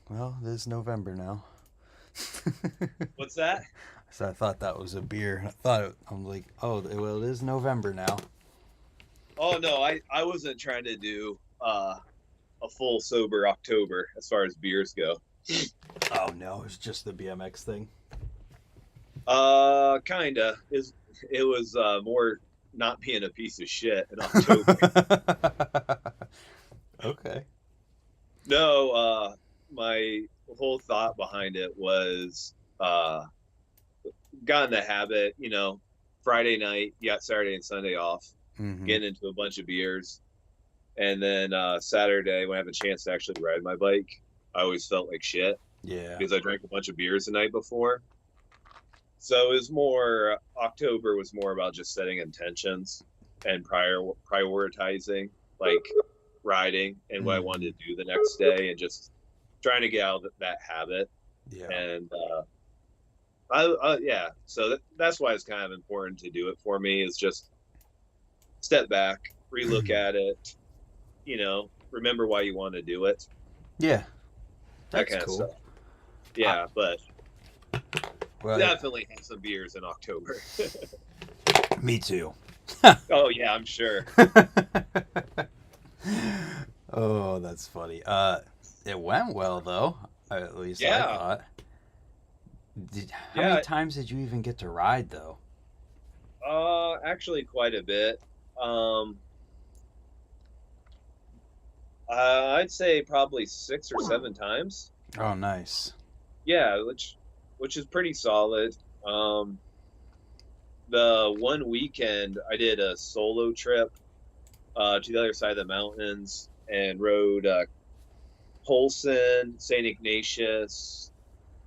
Well, it is November now. What's that? So I thought that was a beer. I'm like, oh, well, it is November now. Oh no, I wasn't trying to do a full sober October as far as beers go. Oh no, it's just the BMX thing. Kinda. It was more not being a piece of shit in October. Okay. No, my whole thought behind it was got in the habit, Friday night, you got Saturday and Sunday off, Mm-hmm. getting into a bunch of beers. And then Saturday, when I have a chance to actually ride my bike, I always felt like shit Yeah. because I drank a bunch of beers the night before. So it was more, October was more about just setting intentions and prioritizing like riding and what I Mm-hmm. wanted to do the next day and just trying to get out of that habit. Yeah. And yeah, so that's why it's kind of important to do it for me is just step back, relook at it, remember why you want to do it, Yeah, that that's kind of cool. stuff. I, Yeah, but well, definitely have some beers in October. me too. Oh yeah, I'm sure. Oh, that's funny. It went well though. At least I Yeah, thought. How many yeah. times did you even get to ride though? Actually, quite a bit. Um, I'd say probably 6 or 7 times. Oh, nice. Yeah, which is pretty solid. Um, the one weekend I did a solo trip to the other side of the mountains and rode Polson, St. Ignatius,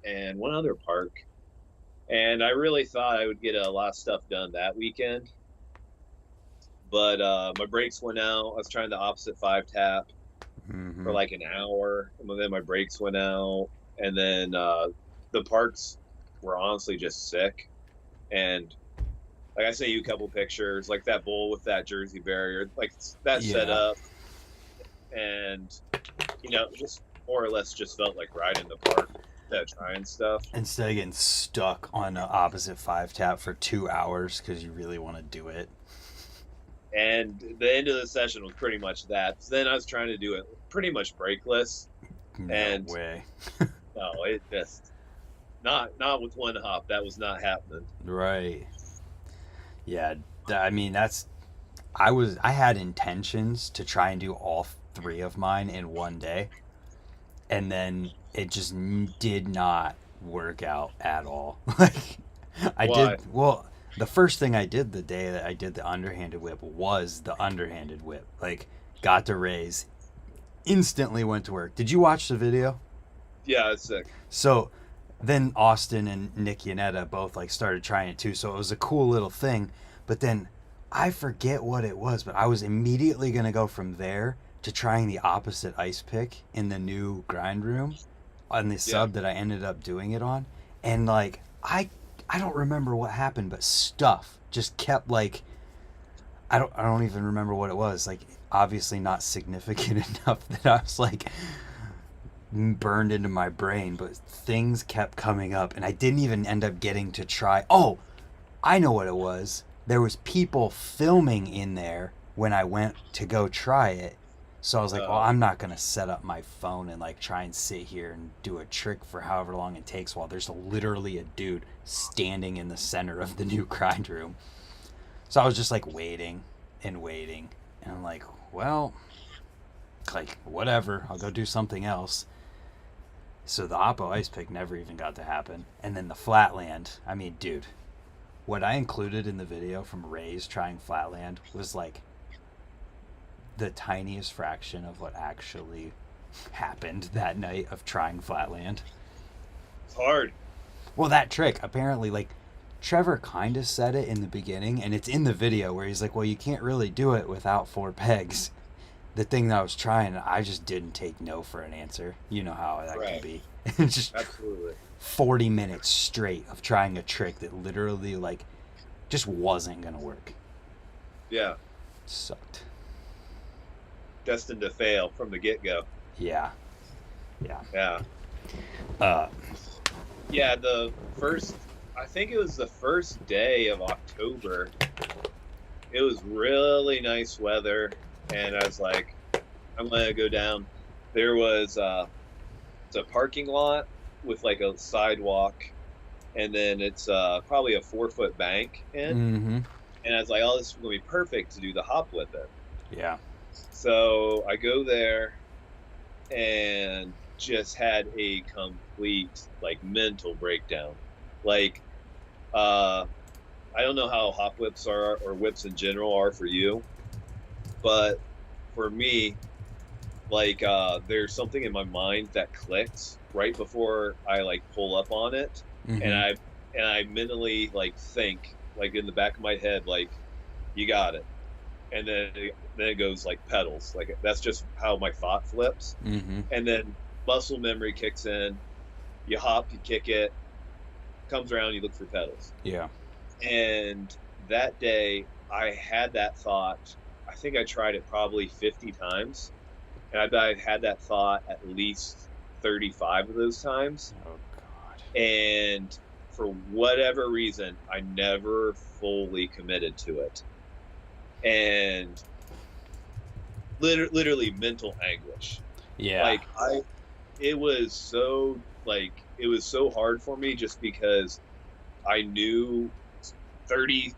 and one other park. And I really thought I would get a lot of stuff done that weekend, but my brakes went out. I was trying the opposite five tap for Mm-hmm. like an hour, and then my brakes went out, and then the parks were honestly just sick. And like I sent you a couple pictures, like that bowl with that Jersey barrier, like that Yeah. setup, and just more or less just felt like riding the park instead of trying stuff. Instead of getting stuck on the opposite five tap for 2 hours because you really want to do it. And the end of the session was pretty much that. So then I was trying to do it pretty much brakeless, No and way. no, it just not with one hop. That was not happening. Right. Yeah. I mean, I had intentions to try and do all three of mine in one day, and then it just did not work out at all. Like, I did, Why? well, the first thing I did the day that I did the underhanded whip was the underhanded whip. Like, got to raise, instantly went to work. Did you watch the video? Yeah, it's sick. So then Austin and Nick Yanetta both like started trying it too. So it was a cool little thing. But then I forget what it was, but I was immediately gonna go from there to trying the opposite ice pick in the new grind room on the Yeah. sub that I ended up doing it on. And like I don't remember what happened, but stuff just kept like I don't even remember what it was. Like obviously not significant enough that I was like burned into my brain, but things kept coming up, and I didn't even end up getting to try. Oh, I know what it was. There was people filming in there when I went to go try it. So I was like, well, Uh, I'm not gonna set up my phone and like try and sit here and do a trick for however long it takes while there's literally a dude standing in the center of the new grind room. So I was just like waiting and waiting, and I'm like, well, like whatever, I'll go do something else. So the Oppo ice pick never even got to happen. And then the Flatland, I mean, dude, what I included in the video from Ray's trying Flatland was like the tiniest fraction of what actually happened that night of trying Flatland. it's hard. Well, that trick, apparently, like, Trevor kind of said it in the beginning, and it's in the video where he's like, well, you can't really do it without four pegs. The thing that I was trying, I just didn't take no for an answer. You know how that can Right. be. It's just Absolutely. 40 minutes straight of trying a trick that literally like just wasn't gonna work. Yeah. Sucked. Destined to fail from the get go. Yeah, yeah. Yeah. Uh, Yeah, I think it was the first day of October. It was really nice weather, and I was like, I'm gonna go down. There was it's a parking lot with like a sidewalk, and then it's probably a 4 foot bank in. mm-hmm. And I was like, oh, this is gonna be perfect to do the hop whip in. Yeah. So I go there and just had a complete like mental breakdown. Like, uh, I don't know how hop whips are or whips in general are for you, but for me, like there's something in my mind that clicks right before I like pull up on it, and Mm-hmm. I mentally like think like in the back of my head like you got it, and then it goes like pedals, like that's just how my thought flips, Mm-hmm. and then muscle memory kicks in. You hop, you kick it, comes around, you look for pedals, Yeah. and that day I had that thought. I think I tried it probably 50 times, and I bet I've had that thought at least 35 of those times. Oh God. And for whatever reason, I never fully committed to it. And literally mental anguish. Yeah. Like it was so it was so hard for me just because I knew 30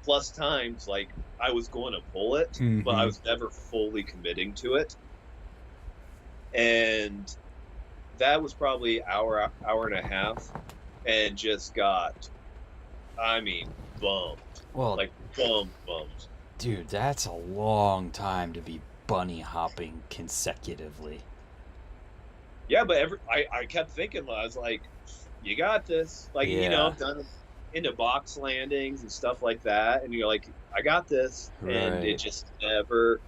plus times like I was going to pull it, but I Mm-hmm. was never fully committing to it. And that was probably hour and a half, and just got, I mean, bummed, Well, like bummed. dude, that's a long time to be bunny hopping consecutively. Yeah, but I kept thinking, I was like, you got this. Like, Yeah. I've done into box landings and stuff like that, and you're like, I got this, and it Right. just never,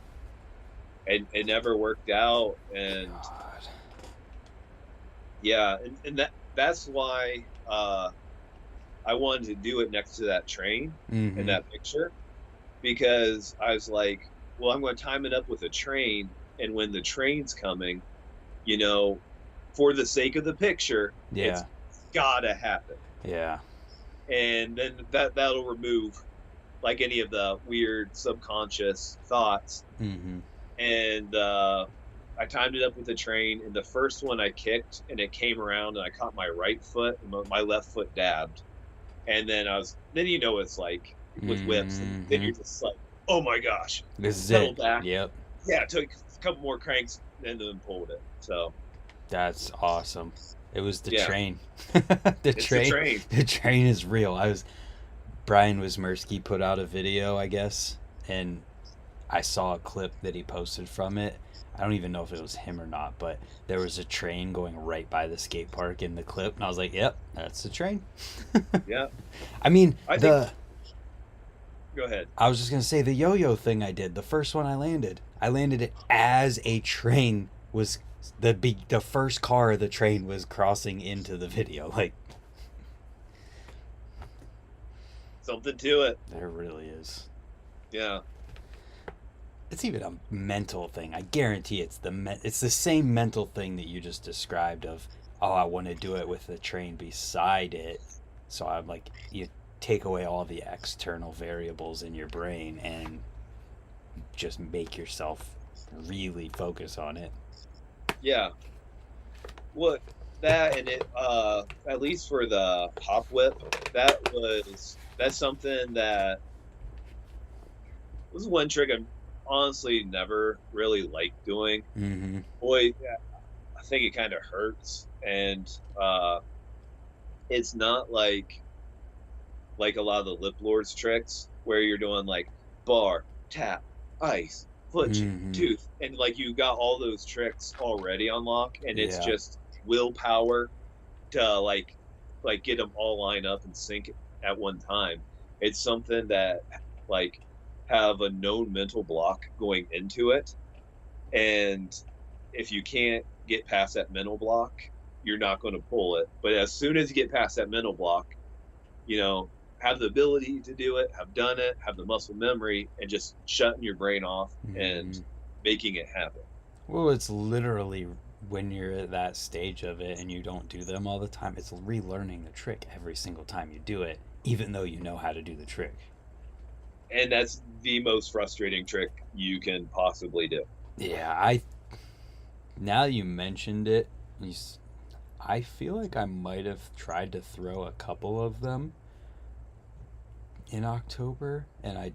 it never worked out, and God. yeah, and that's why I wanted to do it next to that train in Mm-hmm. that picture, because I was like, well, I'm going to time it up with a train. And when the train's coming, you know, for the sake of the picture, Yeah. it's gotta happen. Yeah. And then that'll remove like any of the weird subconscious thoughts. Mm-hmm. And I timed it up with the train. And the first one I kicked, and it came around, and I caught my right foot, and my left foot dabbed. And then it's like with whips, and then Mm-hmm. you're just like, oh my gosh, This is pedal it. back. Yep. Yeah, it took a couple more cranks and then pulled it. So That's awesome. It was the yeah, train. the it's the train. train. The train is real. Brian Wismerski put out a video, I guess, and I saw a clip that he posted from it. I don't even know if it was him or not, but there was a train going right by the skate park in the clip, and I was like, "Yep, that's the train." Yeah, I mean, I think. Go ahead. I was just gonna say the yo-yo thing I did. The first one I landed. I landed it as a train was the first car the train was crossing into the video. Like Something to it. there really is. Yeah, It's even a mental thing. I guarantee it's the same mental thing that you just described of oh I want to do it with the train beside it. So I'm like you take away all the external variables in your brain and just make yourself really focus on it. yeah. What that and it at least for the hop whip, that's something that was one trick I honestly never really liked doing. Mm-hmm. Boy, I think it kind of hurts, and it's not like a lot of the lip lords tricks where you're doing like bar, tap, ice, foot, Mm-hmm. tooth, and like you got all those tricks already on lock, and it's Yeah. just willpower to like get them all line up and sync at one time. It's something that like have a known mental block going into it, and if you can't get past that mental block, you're not going to pull it. But as soon as you get past that mental block, you know, have the ability to do it, have done it, have the muscle memory, and just shutting your brain off and Mm-hmm. making it happen. Well, it's literally when you're at that stage of it and you don't do them all the time, it's relearning the trick every single time you do it, even though you know how to do the trick. And that's the most frustrating trick you can possibly do. Yeah, now you mentioned it, I feel like I might have tried to throw a couple of them in October, and I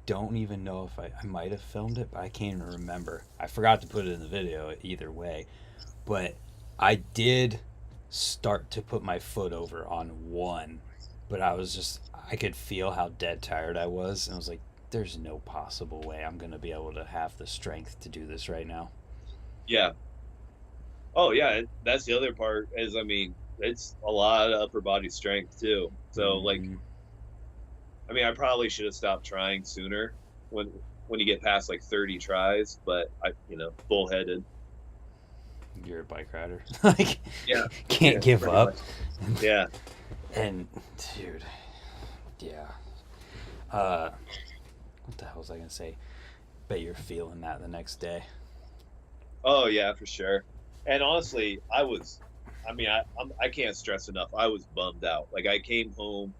don't even know if I might have filmed it, but I can't even remember. I forgot to put it in the video either way. But I did start to put my foot over on one, but I could feel how dead tired I was, and I was like, there's no possible way I'm going to be able to have the strength to do this right now. Yeah. Oh yeah, that's the other part is, I mean, it's a lot of upper body strength too. So like, Mm-hmm. I mean, I probably should have stopped trying sooner when you get past like 30 tries, but bullheaded. You're a bike rider. Like, Yeah. can't Yeah, give pretty up. much. Yeah. And, dude, yeah. What the hell was I going to say? Bet you're feeling that the next day. Oh yeah, for sure. And honestly, I mean, I can't stress enough. I was bummed out. Like I came home,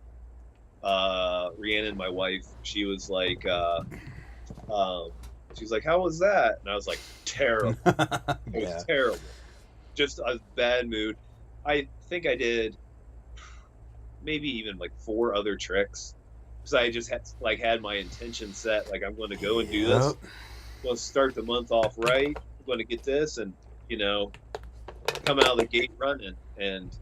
Rhiannon, my wife, um, she was like, "How was that?" And I was like, "Terrible. It was Yeah. terrible. Just a bad mood." I think I did maybe even like four other tricks because I just had my intention set. Like I'm going to go and do Yep. this. I'm going to start the month off right. I'm going to get this, and you know, come out of the gate running, and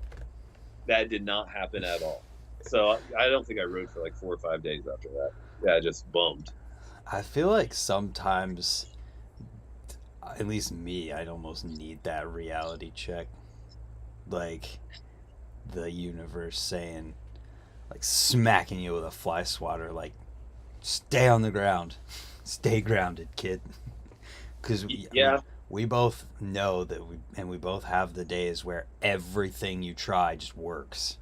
that did not happen at all. So I don't think I rode for like 4 or 5 days after that. Yeah, just bummed. I feel like sometimes, at least me, I'd almost need that reality check. Like the universe saying, like smacking you with a fly swatter, like, stay on the ground. Stay grounded, kid. Because Yeah. we both know and we both have the days where everything you try just works.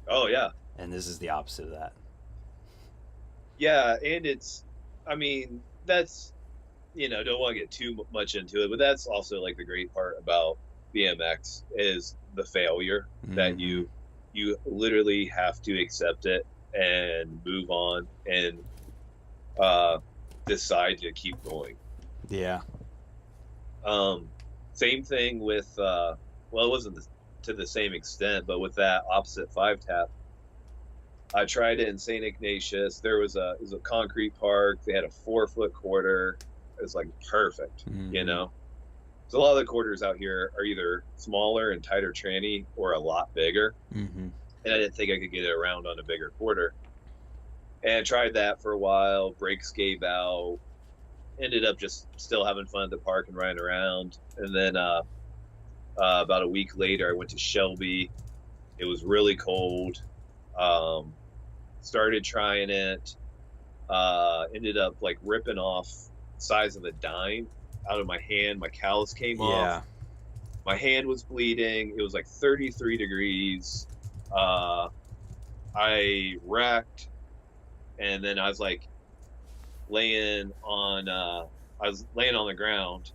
Oh yeah. And this is the opposite of that. Yeah, and I mean, that's don't want to get too much into it, but that's also like the great part about BMX is the failure that Mm-hmm. you literally have to accept it and move on and uh decide to keep going. Yeah. Um, Same thing with well, it wasn't to the same extent, but with that opposite five tap, I tried it in St. Ignatius. It was a concrete park. They had a 4 foot quarter. It was like perfect, you Mm-hmm. know. So a lot of the quarters out here are either smaller and tighter tranny or a lot bigger. Mm-hmm. And I didn't think I could get it around on a bigger quarter. And I tried that for a while. Brakes gave out. Ended up just still having fun at the park and riding around. And then about a week later, I went to Shelby. It was really cold. Um, Started trying it. Ended up like ripping off the size of a dime out of my hand. My callus came off. Yeah. My hand was bleeding. It was like 33 degrees. Uh, I wrecked, and then laying on. I was laying on the ground,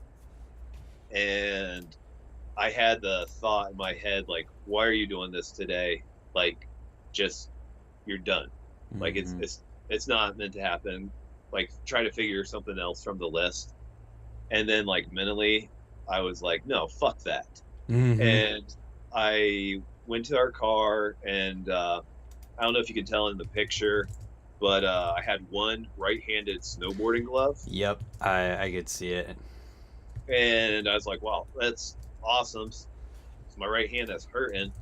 and I had the thought in my head, like, why are you doing this today? Like, just, you're done. Like, Mm-hmm. it's not meant to happen. Like, try to figure something else from the list. And then, like, mentally, I was like, no, fuck that. Mm-hmm. And I went to our car, and I don't know if you can tell in the picture, but I had one right-handed snowboarding glove. Yep. I could see it. And I was like, wow, that's awesome. It's my right hand that's hurting.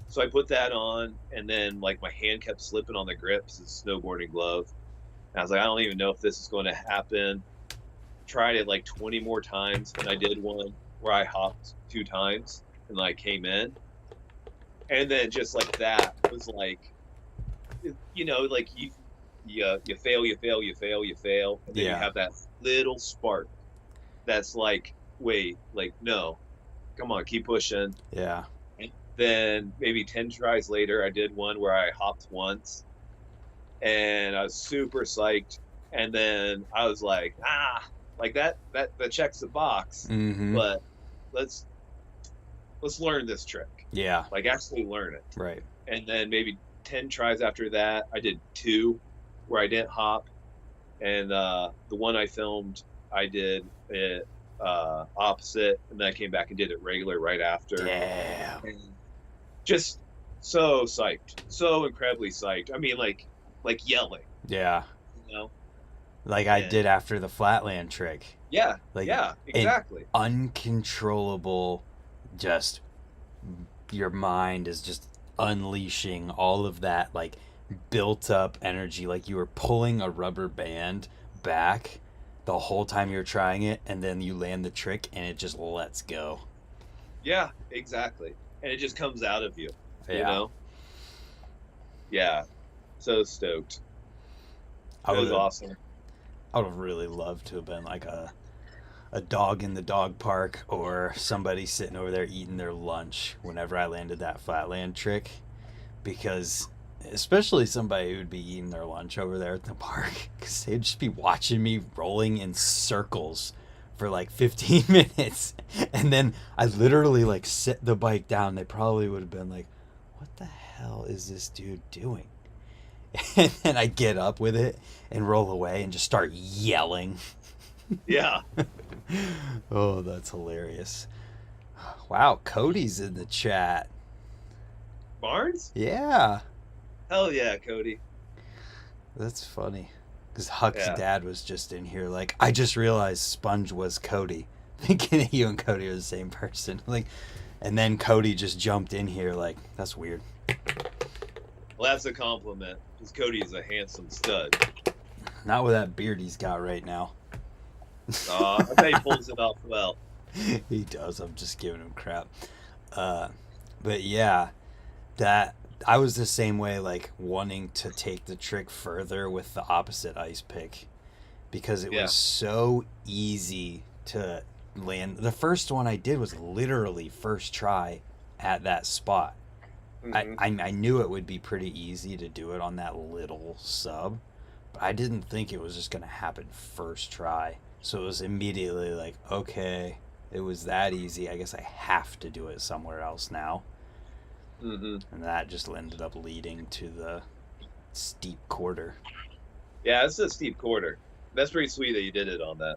So I put that on, and then like my hand kept slipping on the grips of the snowboarding glove. And I was like, I don't even know if this is going to happen. Tried it like 20 more times, and I did one where I hopped 2 times and like came in. And then just like that was like, like you fail, you fail, you fail, you fail, and then you Yeah. have that little spark that's like, wait, like no, come on, keep pushing. Yeah. Then maybe 10 tries later, I did one where I hopped once, and I was super psyched. And then I was like, like that checks the box, Mm-hmm. but let's let's learn this trick. Yeah. Like actually learn it. Right. And then maybe 10 tries after that, I did 2 where I didn't hop. And the one I filmed, I did it opposite, and then I came back and did it regular right after. Damn. And just so psyched, so incredibly psyched. I mean, like yelling, Yeah. you know? Like I did after the flatland trick. Yeah, Like, yeah, exactly. Uncontrollable, just your mind is just unleashing all of that like built up energy, like you were pulling a rubber band back the whole time you're trying it, and then you land the trick and it just lets go. Yeah, exactly. And it just comes out of you, Yeah. you know? Yeah, so stoked. I It was would awesome. I would have really loved to have been like a dog in the dog park, or somebody sitting over there eating their lunch whenever I landed that flatland trick, because especially somebody who'd be eating their lunch over there at the park, because they'd just be watching me rolling in circles for like 15 minutes, and then I literally like set the bike down. They probably would have been like, what the hell is this dude doing? And then I get up with it and roll away and just start yelling. Yeah. Oh, that's hilarious. Wow, Cody's in the chat. Barnes? Yeah, Hell yeah, Cody. that's funny. Because Huck's Yeah. dad was just in here like, I just realized Sponge was Cody. Thinking that you and Cody are the same person. Like, and then Cody just jumped in here like, that's weird. Well, that's a compliment, because Cody is a handsome stud. Not with that beard he's got right now. I bet he pulls it off well. He does. I'm just giving him crap. But yeah, that I was the same way, like wanting to take the trick further with the opposite ice pick, because it was so easy to land. The first one I did was literally first try at that spot. Mm-hmm. I knew it would be pretty easy to do it on that little sub, but I didn't think it was just going to happen first try. So it was immediately like, okay, it was that easy. I guess I have to do it somewhere else now. Mm-hmm. And that just ended up leading to the steep quarter. Yeah, it's a steep quarter. That's pretty sweet that you did it on that.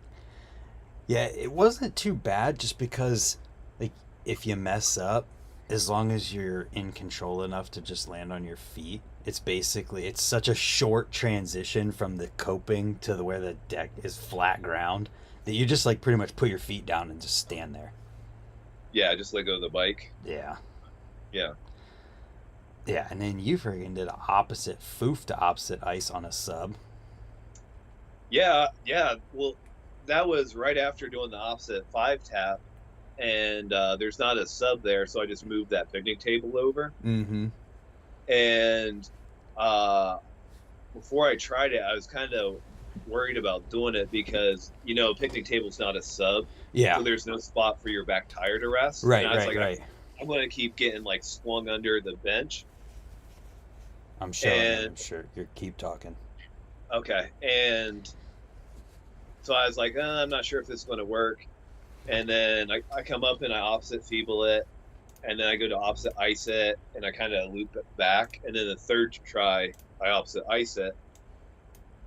Yeah, it wasn't too bad, just because, like, if you mess up, as long as you're in control enough to just land on your feet, it's such a short transition from the coping to where the deck is flat ground, that you just like pretty much put your feet down and just stand there. Yeah, just let go of the bike. Yeah. Yeah. Yeah, and then you freaking did a opposite foof to opposite ice on a sub. Yeah. Well, that was right after doing the opposite 5-tap, and there's not a sub there, so I just moved that picnic table over. Mm-hmm. And before I tried it, I was kind of worried about doing it because, picnic table's not a sub. Yeah. So there's no spot for your back tire to rest. Right, and I was right. I'm going to keep getting like swung under the bench. I'm sure. You keep talking. Okay. And so I was like, I'm not sure if this is going to work. And then I come up and I opposite feeble it. And then I go to opposite ice it. And I kind of loop it back. And then the third try, I opposite ice it.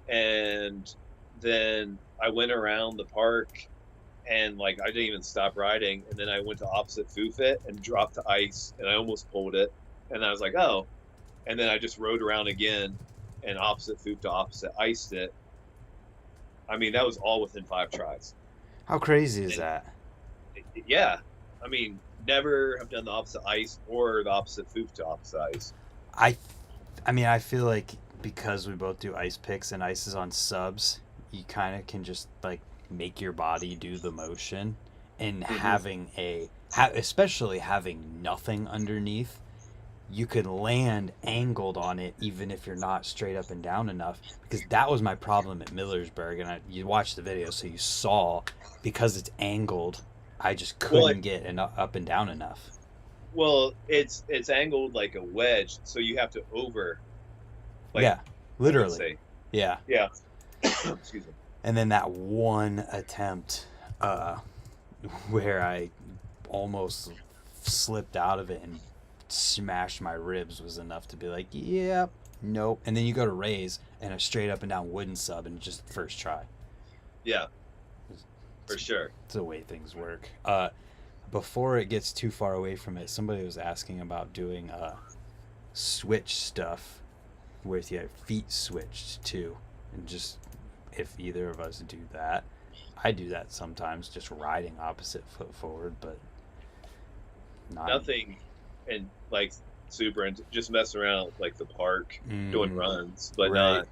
And then I went around the park and like I didn't even stop riding. And then I went to opposite foof it and dropped the ice. And I almost pulled it. And I was like, oh. And then I just rode around again and opposite foof to opposite iced it. I mean, that was all within 5 tries. How crazy is that? Yeah. I mean, never have done the opposite ice or the opposite foof to opposite ice. I mean, I feel like because we both do ice picks and ices on subs, you kind of can just like make your body do the motion, and having especially having nothing underneath, you can land angled on it even if you're not straight up and down enough, because that was my problem at Millersburg, and you watched the video so you saw, because it's angled, I just couldn't get up and down enough. Well, it's angled like a wedge, so you have to yeah, literally. Yeah. Excuse me. And then that one attempt where I almost slipped out of it and smashed my ribs was enough to be like, yep, nope. And then you go to raise and a straight up and down wooden sub and just first try. Yeah, for sure. It's the way things work. Before it gets too far away from it, somebody was asking about doing switch stuff with your feet switched too, and just if either of us do that. I do that sometimes, just riding opposite foot forward, but not Nothing, and like super into just messing around with, like the park, doing runs, but right. not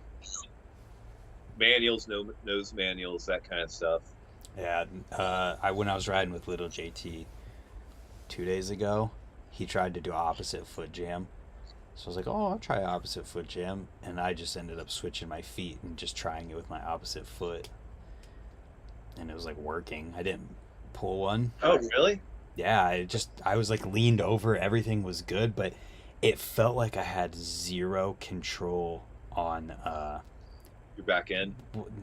manuals, no nose manuals, that kind of stuff. Yeah, when I was riding with little JT 2 days ago, he tried to do opposite foot jam. So I was like, oh, I'll try opposite foot jam. And I just ended up switching my feet and just trying it with my opposite foot. And it was like working. I didn't pull one. Oh, really? Yeah, I was like leaned over. Everything was good, but it felt like I had zero control on Your back end?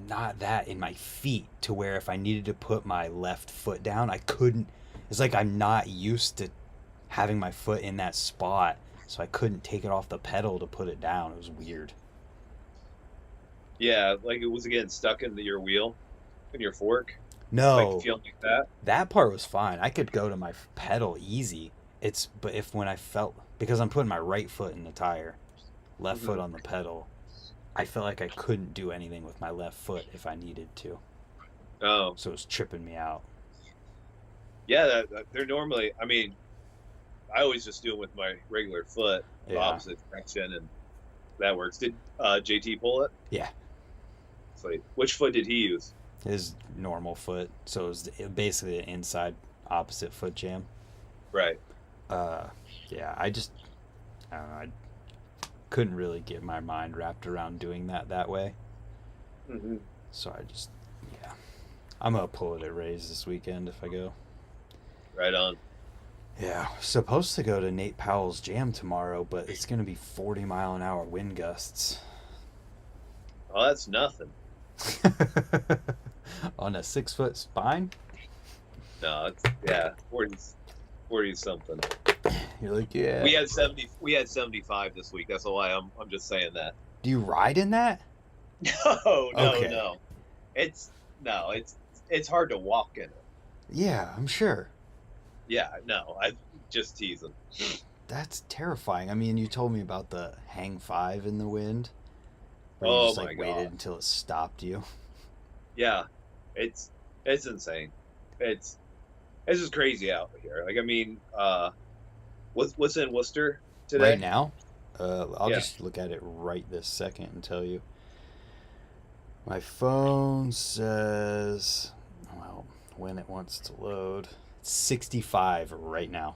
not that, in my feet, to where if I needed to put my left foot down, I couldn't. It's like I'm not used to having my foot in that spot, so I couldn't take it off the pedal to put it down. It was weird. Yeah, like it was getting stuck into your wheel, in your fork. No, Like feeling like that. that part was fine. I could go to my pedal easy. But when I felt, because I'm putting my right foot in the tire, left foot on the pedal, I felt like I couldn't do anything with my left foot if I needed to. Oh, So it was tripping me out. yeah. They're normally. I mean, I always just do it with my regular foot, the Yeah. opposite direction, and that works. Did JT pull it? Yeah. So which foot did he use? His normal foot, so it was basically an inside opposite foot jam. Right. Yeah, I don't know, I couldn't really get my mind wrapped around doing that way. Mm-hmm. So yeah, I'm gonna pull it at Rays this weekend if I go. Right on. Yeah, supposed to go to Nate Powell's jam tomorrow, but it's gonna be 40-mile-an-hour wind gusts. Oh, that's nothing. On a 6-foot spine. No, it's 40 something. You're like, yeah. We had 70. We had 75 this week. That's why I'm just saying that. Do you ride in that? No. Okay. It's hard to walk in it. Yeah, I'm sure. Yeah, no, I just teasing. That's terrifying. I mean, you told me about the Hang 5 in the wind. Where Oh you just my like God. waited until it stopped you. Yeah, it's insane. It's just crazy out here. Like I mean, what's in Worcester today? Right now? I'll Yeah. just look at it right this second and tell you. My phone says, well, when it wants to load, it's 65 right now.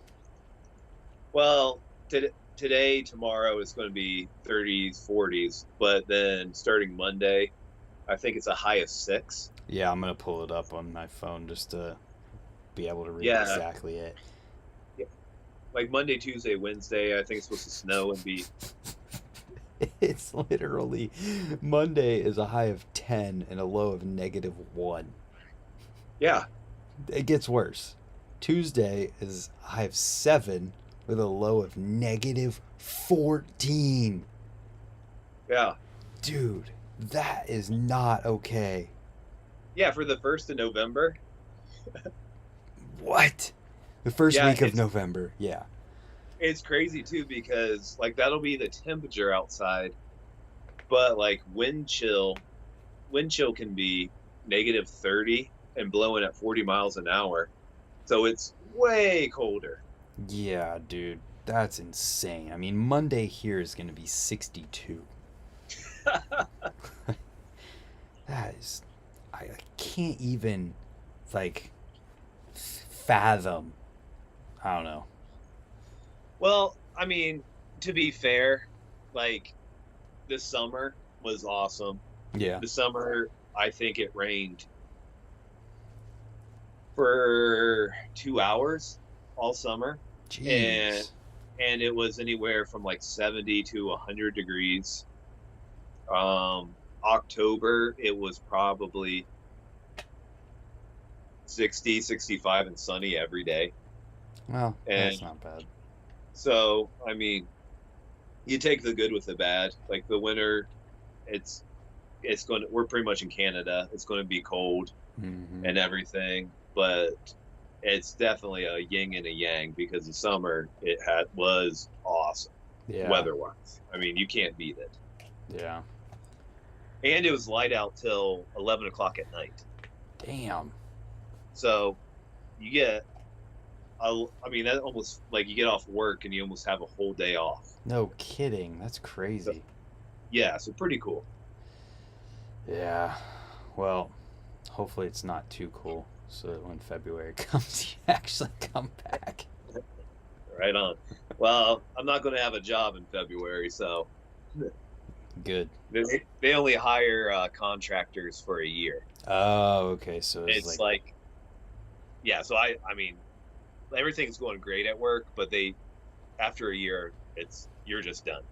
Well, today, tomorrow is going to be 30s, 40s, but then starting Monday, I think it's a high of 6. Yeah, I'm going to pull it up on my phone just to be able to read Yeah. exactly it. Like Monday, Tuesday, Wednesday, I think it's supposed to snow and be. It's literally, Monday is a high of 10 and a low of -1. Yeah, It gets worse. Tuesday is a high of 7 with a low of -14. yeah, Dude, that is not okay. yeah. For the 1st of November. What? The first Yeah, week of it's- November. Yeah. It's crazy too because like that'll be the temperature outside, but like wind chill can be -30 and blowing at 40 miles an hour, so it's way colder. Yeah, dude. That's insane. I mean, Monday here is going to be 62. That is, I can't even, like, fathom. I don't know. Well, I mean, to be fair, like this summer was awesome. Yeah. The summer, I think it rained for 2 hours all summer. Jeez. And it was anywhere from like 70 to 100 degrees. October, it was probably 60, 65 and sunny every day. Well, And that's not bad. so, I mean, you take the good with the bad. Like the winter, it's we're pretty much in Canada. It's going to be cold Mm-hmm. and everything, but it's definitely a yin and a yang because the summer was awesome Yeah. weather wise. I mean, you can't beat it. Yeah. And it was light out till 11 o'clock at night. Damn. So you get, I mean, that almost like you get off work and you almost have a whole day off. No kidding. That's So, crazy. yeah, so pretty cool. Yeah. Well, hopefully it's not too cool so that when February comes, you actually come back. Right on. Well, I'm not going to have a job in February, so Good. they only hire contractors for a year. Oh, okay. So it's It's like, like, yeah. So I mean, everything's going great at work, but they after a year, you're just done.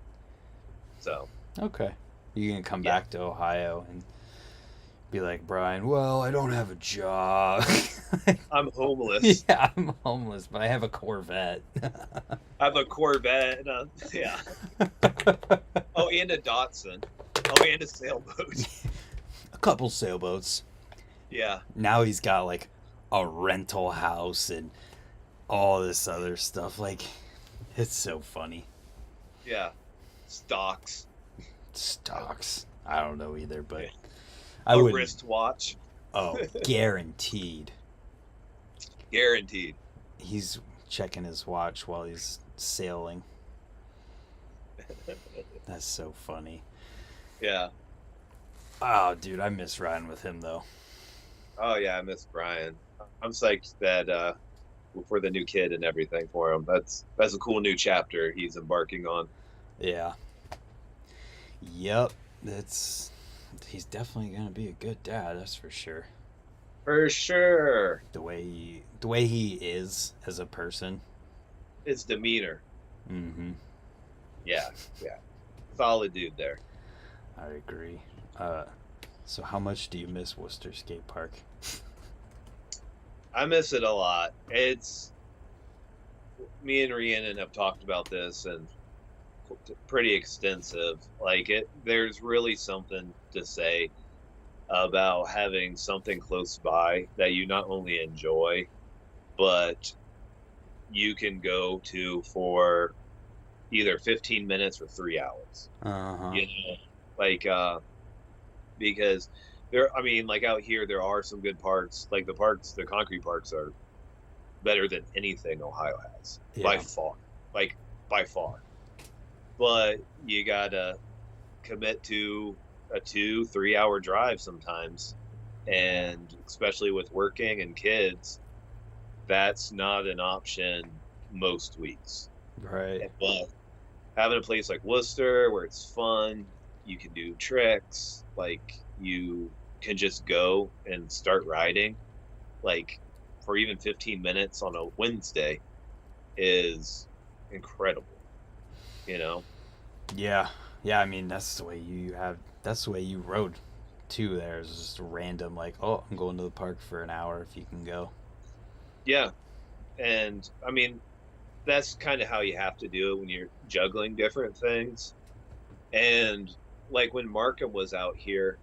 So okay. You can come yeah, back to Ohio and be like, Brian, well, I don't have a job. I'm homeless. Yeah, I'm homeless, but I have a Corvette. I have a Corvette and yeah. Oh, and a Datsun. Oh, and a sailboat. A couple sailboats. Yeah, Now he's got like a rental house and all this other stuff. Like, it's so funny. yeah. Stocks. Stocks. I don't know either, but Yeah. I A wouldn't. wristwatch, Oh, guaranteed. guaranteed. He's checking his watch while he's sailing. That's so funny. Yeah. Oh, dude, I miss riding with him though. Oh yeah, I miss Brian. I'm psyched that for the new kid and everything for him. That's a cool new chapter he's embarking on. Yeah. Yep. That's. He's definitely gonna be a good dad. That's for sure. For sure. The way he is as a person. His demeanor. Mm-hmm. Yeah, yeah. Solid dude there. I agree. Uh, so how much do you miss Worcester Skate Park? I miss it a lot. It's me and Rhiannon have talked about this and pretty extensive. Like there's really something to say about having something close by that you not only enjoy, but you can go to for either 15 minutes or 3 hours. Uh huh. You know, like because I mean, like out here, there are some good parks. Like the concrete parks are better than anything Ohio has by Yeah. far, like by far. But you gotta commit to a 2 3 hour drive sometimes, and especially with working and kids, that's not an option most weeks. Right. But having a place like Worcester where it's fun, you can do tricks, like you can just go and start riding, like for even 15 minutes on a Wednesday is incredible, you know? Yeah. Yeah. I mean, that's the way you have. That's the way you rode too. There's just a random like, oh, I'm going to the park for an hour if you can go. Yeah. And I mean, that's kind of how you have to do it when you're juggling different things. And like when Markham was out here,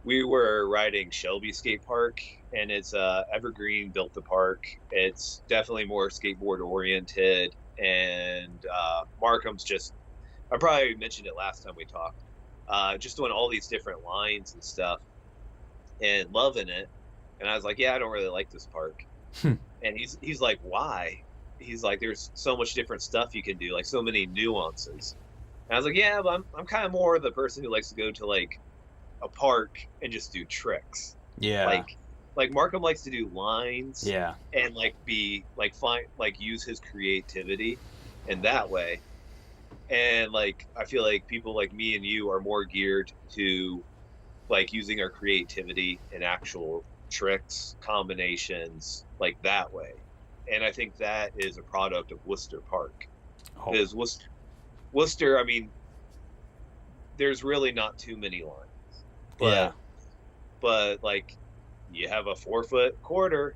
we were riding Shelby Skate Park, and it's Evergreen built the park. It's definitely more skateboard oriented, and Markham's just, I probably mentioned it last time we talked, just doing all these different lines and stuff and loving it. And I was like, yeah, I don't really like this park. Hmm. And he's like, why? He's like, there's so much different stuff you can do, like so many nuances. And I was like, yeah, but I'm kind of more the person who likes to go to like a park and just do tricks. Yeah. Like Markham likes to do lines Yeah. and like be like find like use his creativity in that way. And like I feel like people like me and you are more geared to like using our creativity in actual tricks, combinations, like that way. And I think that is a product of Worcester Park. Oh. Because Worcester, I mean, there's really not too many lines, Yeah. but like you have a 4 foot quarter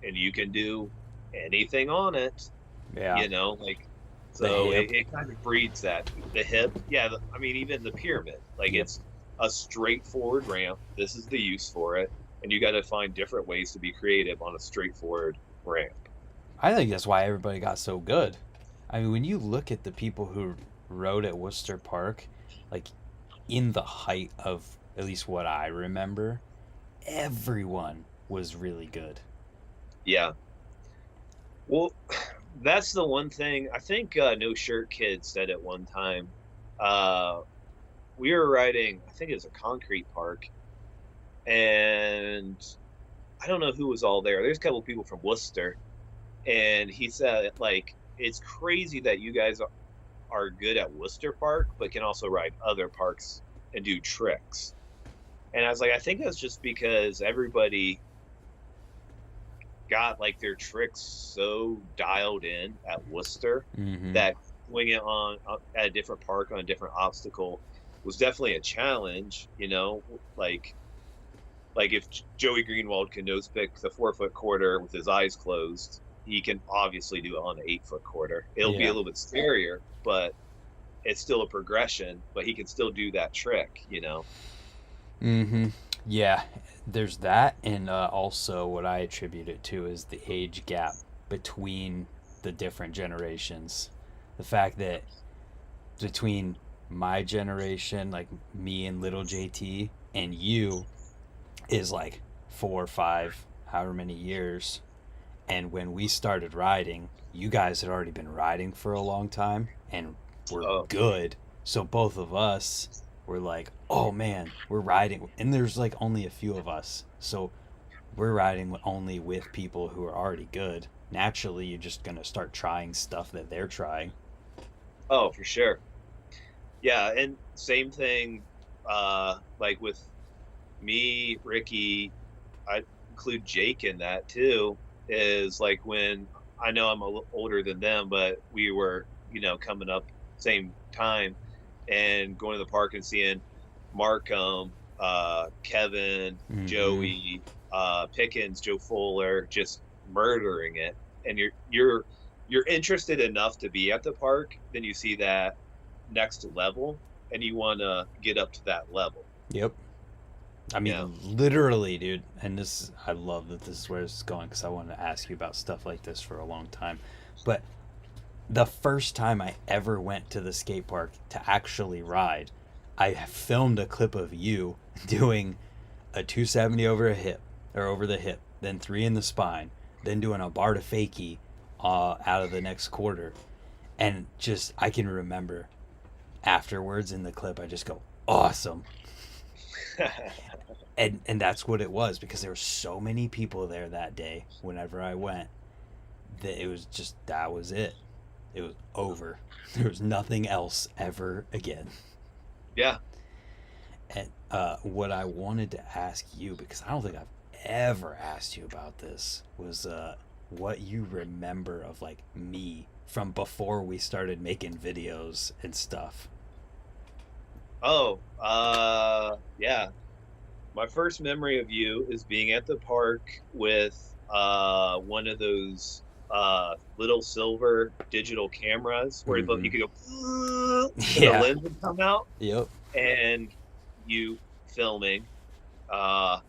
and you can do anything on it, Yeah. like, The so hip. it kind of breeds that. The hip, yeah, I mean, even the pyramid, like, Yep. it's a straightforward ramp. This is the use for it. And you got to find different ways to be creative on a straightforward ramp. I think that's why everybody got so good. I mean, when you look at the people who rode at Worcester Park, like in the height of at least what I remember, everyone was really good. Yeah. Well, that's the one thing I think No Shirt Kid said at one time. Uh, we were riding, I think it was a concrete park, and I don't know who was all there. There's a couple of people from Worcester, and he said, like, it's crazy that you guys are good at Worcester Park, but can also ride other parks and do tricks. And I was like, I think that's just because everybody got like their tricks so dialed in at Worcester Mm-hmm. that doing it on at a different park on a different obstacle was definitely a challenge. Like if Joey Greenwald can nose pick the 4 foot quarter with his eyes closed, he can obviously do it on the 8 foot quarter. It'll be a Yeah. little bit scarier, but it's still a progression. But he can still do that trick. Mm-hmm. Yeah. There's that, and also what I attribute it to is the age gap between the different generations. The fact that between my generation, like me and little JT, and you, is like 4 or 5, however many years. And when we started riding, you guys had already been riding for a long time and were Oh, good. So both of us were like, oh man, we're riding. And there's like only a few of us. So we're riding only with people who are already good. Naturally, you're just going to start trying stuff that they're trying. oh, for sure. Yeah, and same thing. Like with me, Ricky, I include Jake in that too. Is like when I know I'm a little older than them, but we were, coming up same time and going to the park and seeing Markham, Kevin, Mm-hmm. Joey, Pickens, Joe Fuller just murdering it. And you're interested enough to be at the park, then you see that next level and you want to get up to that level. Yep. I Yeah. mean, literally, dude. And this, I love that this is where it's going because I wanted to ask you about stuff like this for a long time. But the first time I ever went to the skate park to actually ride, I filmed a clip of you doing a 270 over a hip or over the hip, then three in the spine, then doing a bar to fakie out of the next quarter. And just, I can remember afterwards in the clip, I just go, awesome. And that's what it was because there were so many people there that day whenever I went that it was just, that was it. It was over. There was nothing else ever again. Yeah. And what I wanted to ask you, because I don't think I've ever asked you about this, was what you remember of like me from before we started making videos and stuff. Oh, yeah. My first memory of you is being at the park with one of those little silver digital cameras where you Mm-hmm. could go and the Yeah. lens would come out Yep. and you filming. Uh,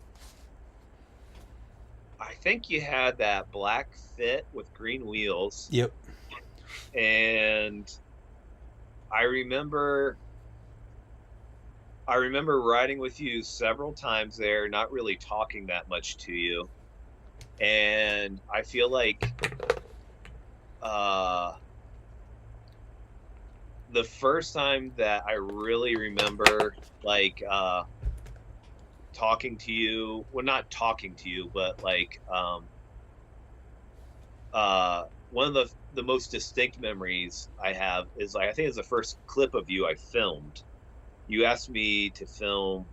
I think you had that black fit with green wheels, Yep. and I remember I remember riding with you several times there, not really talking that much to you. And I feel like uh the first time that I really remember like talking to you, well, not talking to you, but like one of the most distinct memories I have is like I think it's the first clip of you I filmed. You asked me to film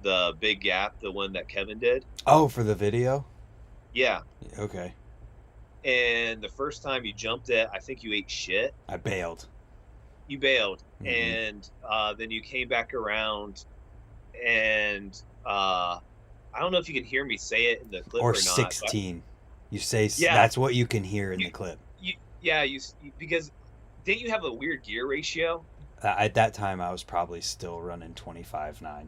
the big gap, the one that Kevin did. Oh, for the video? Yeah. Okay. And the first time you jumped it, I think you ate shit. I bailed. You bailed, Mm-hmm. and then you came back around, and I don't know if you can hear me say it in the clip Or or not, but 16. You say yeah, that's what you can hear in you, the clip. yeah, because didn't you have a weird gear ratio? At that time, I was probably still running 25.9.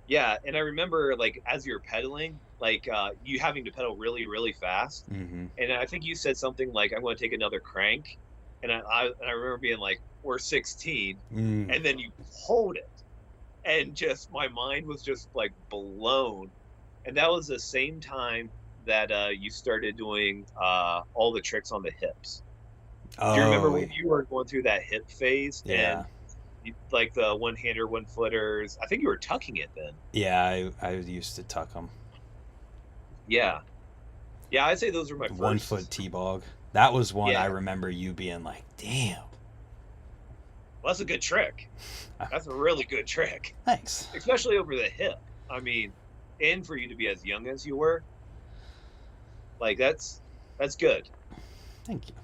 Yeah, and I remember like as you're pedaling, like you having to pedal really, really fast. Mm-hmm. And I think you said something like, "I'm going to take another crank," and I remember being like, "We're 16," Mm. and then you hold it, and just my mind was just like blown. And that was the same time that you started doing all the tricks on the hips. Do you remember Oh, when you were going through that hip phase yeah. and like the one hander, one footers? I think you were tucking it then. Yeah, I used to tuck them. Yeah, yeah. I'd say those were my 1 foot first. T-bog. That was one I Yeah, remember you being like, damn. well, that's a good trick. That's a really good trick, Thanks. especially over the hip. I mean, and for you to be as young as you were, like that's good. Thank you.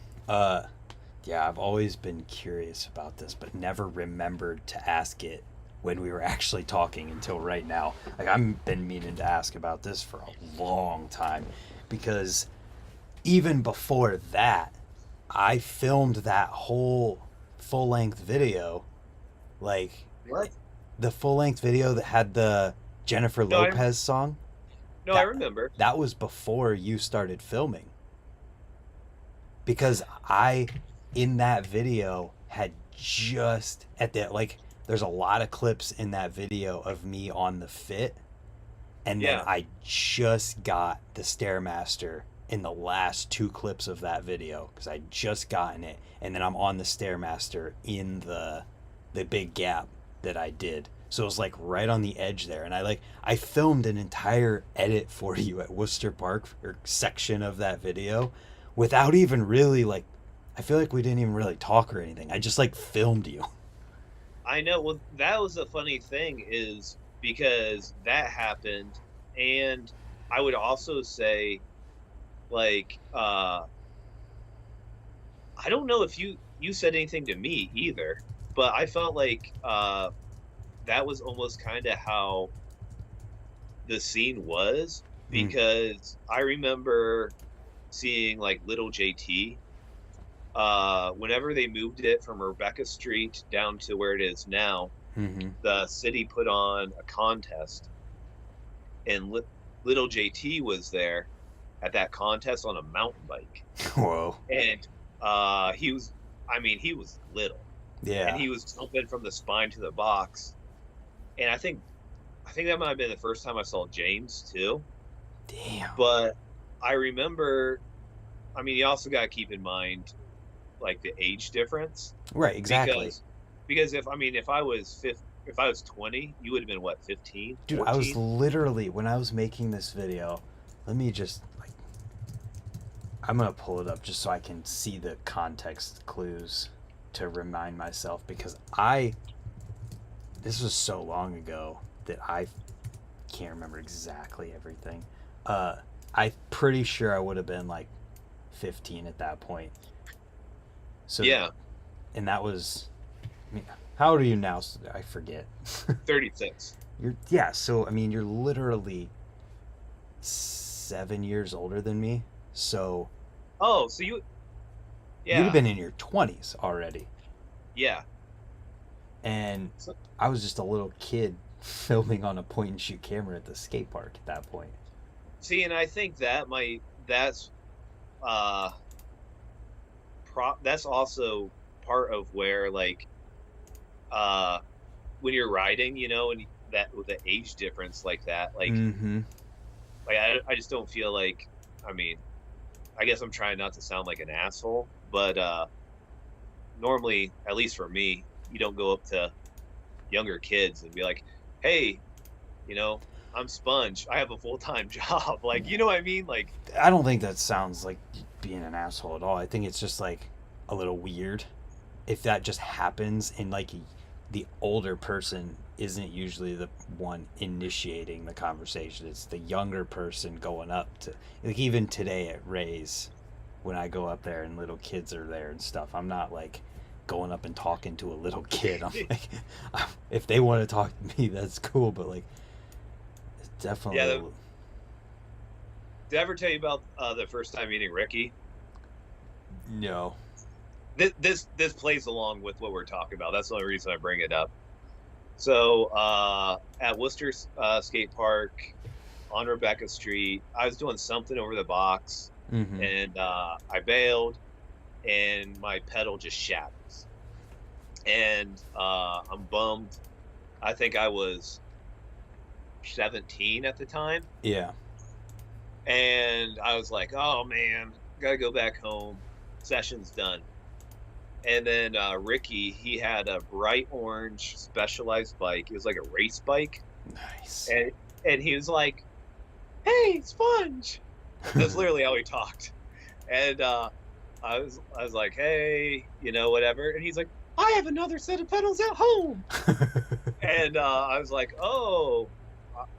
Yeah, I've always been curious about this, but never remembered to ask it when we were actually talking until right now. Like, I've been meaning to ask about this for a long time because even before that, I filmed that whole full length video. Like, What? the full length video that had the Jennifer No, I Lopez song, no, I that remember. that was before you started filming. Because I in that video had just at the like there's a lot of clips in that video of me on the fit, and then Yeah. I just got the Stairmaster in the last two clips of that video because I just gotten it, and then I'm on the Stairmaster in the big gap that I did. So it was like right on the edge there, and I filmed an entire edit for you at Worcester Park or section of that video without even really like I feel like we didn't even really talk or anything. I just like filmed you. I know. Well, that was the funny thing is because that happened, and I would also say like I don't know if you said anything to me either, but I felt like that was almost kind of how the scene was Mm. because I remember seeing like little JT whenever they moved it from Rebecca Street down to where it is now. Mm-hmm. The city put on a contest, and little JT was there at that contest on a mountain bike, Whoa. and he was, I mean, he was little, and Yeah. he was jumping from the spine to the box, and I think that might have been the first time I saw James too. Damn. But I remember, I mean, you also got to keep in mind like the age difference Right. Exactly. because if I mean if I was 20, you would have been what, 15, Dude, I was 14? literally when I was making this video. Let me just like I'm gonna pull it up just so I can see the context clues to remind myself because I this was so long ago that I can't remember exactly everything. Uh, I'm pretty sure I would have been like 15 at that point. So, Yeah, and that was, I mean, how old are you now? I forget. 36. Yeah. So I mean, you're literally 7 years older than me. So Oh, you'd have yeah, been in your 20s already, yeah. and So, I was just a little kid filming on a point and shoot camera at the skate park at that point. see, and I think that's uh that's also part of where like uh when you're riding, and that with the age difference like that, Mm-hmm. like I just don't feel like, I mean, I guess I'm trying not to sound like an asshole, but normally, at least for me, you don't go up to younger kids and be like, "Hey, you know, I'm Sponge. I have a full-time job." Like, you know what I mean? Like, I don't think that sounds like being an asshole at all. I think it's just like a little weird if that just happens and like the older person isn't usually the one initiating the conversation. It's the younger person going up to like even today at Ray's when I go up there and little kids are there and stuff. I'm not like going up and talking to a little kid. I'm like if they want to talk to me, that's cool, but like Definitely. Did I ever tell you about the first time meeting Ricky? No. This plays along with what we're talking about. That's the only reason I bring it up. So at Worcester Skate Park on Rebecca Street, I was doing something over the box, Mm-hmm. and I bailed, and my pedal just shatters, and I'm bummed. I think I was 17 at the time, Yeah. and I was like, "Oh man, gotta go back home. Session's done." And then Ricky, he had a bright orange Specialized bike. It was like a race bike, Nice. and he was like, "Hey, Sponge." That's literally how he talked. And I was like, "Hey, whatever." And he's like, "I have another set of pedals at home." And I was like, "Oh,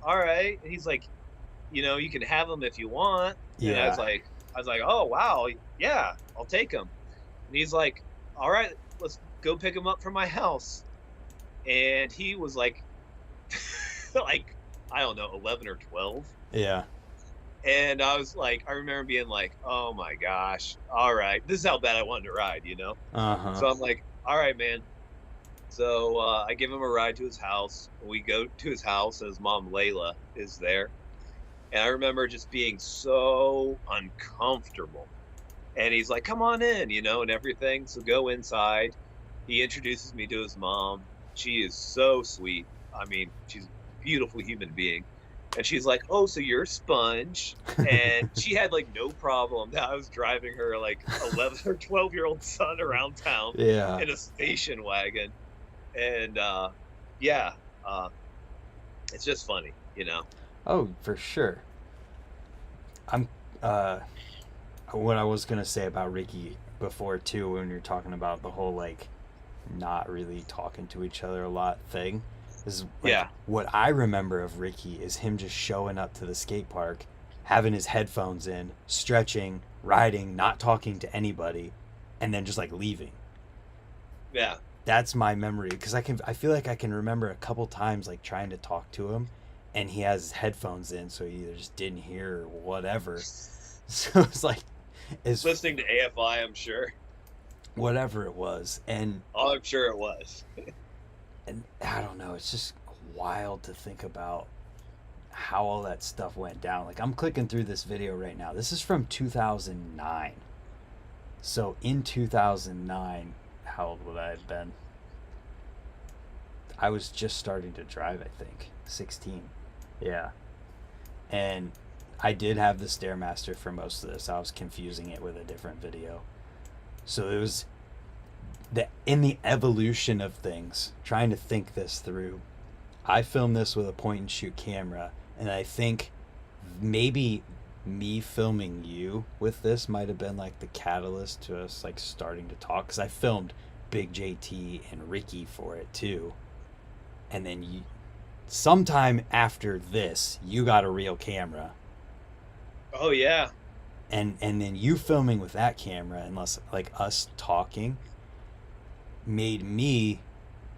all right." And he's like, "You can have them if you want." And I was Yeah. like, "Oh, wow, yeah, I'll take them." And he's like, "All right, let's go pick them up from my house." And he was like, like, I don't know, 11 or 12. Yeah. And I was like, I remember being like, "Oh my gosh, all right, this is how bad I wanted to ride." Uh-huh. So I'm like, "All right, man." So I give him a ride to his house. We go to his house, and his mom Layla is there. And I remember just being so uncomfortable. And he's like, "Come on in," and everything. So go inside. He introduces me to his mom. She is so sweet. I mean, she's a beautiful human being. And she's like, "Oh, so you're Sponge." And she had like no problem that I was driving her like 11 or 12-year-old son around town Yeah. in a station wagon. And yeah, uh, it's just funny. Oh, for sure. I'm uh what I was gonna say about Ricky before too, when you're talking about the whole like not really talking to each other a lot thing, is like Yeah. what I remember of Ricky is him just showing up to the skate park, having his headphones in, stretching, riding, not talking to anybody, and then just like leaving. Yeah. That's my memory because I feel like I can remember a couple times like trying to talk to him, and he has his headphones in, so he either just didn't hear or whatever. So it's like as Listening to AFI, I'm sure. whatever it was, Oh, I'm sure it was. and I don't know, it's just wild to think about how all that stuff went down. Like I'm clicking through this video right now. This is from 2009. So in 2009, how old would I have been? I was just starting to drive, I think. 16. Yeah. And I did have the Stairmaster for most of this. I was confusing it with a different video. So it was in the evolution of things, trying to think this through. I filmed this with a point and shoot camera, and I think maybe me filming you with this might have been like the catalyst to us like starting to talk, because I filmed Big JT and Ricky for it too. And then sometime after this, you got a real camera, Oh yeah. and then you filming with that camera, unless like us talking, made me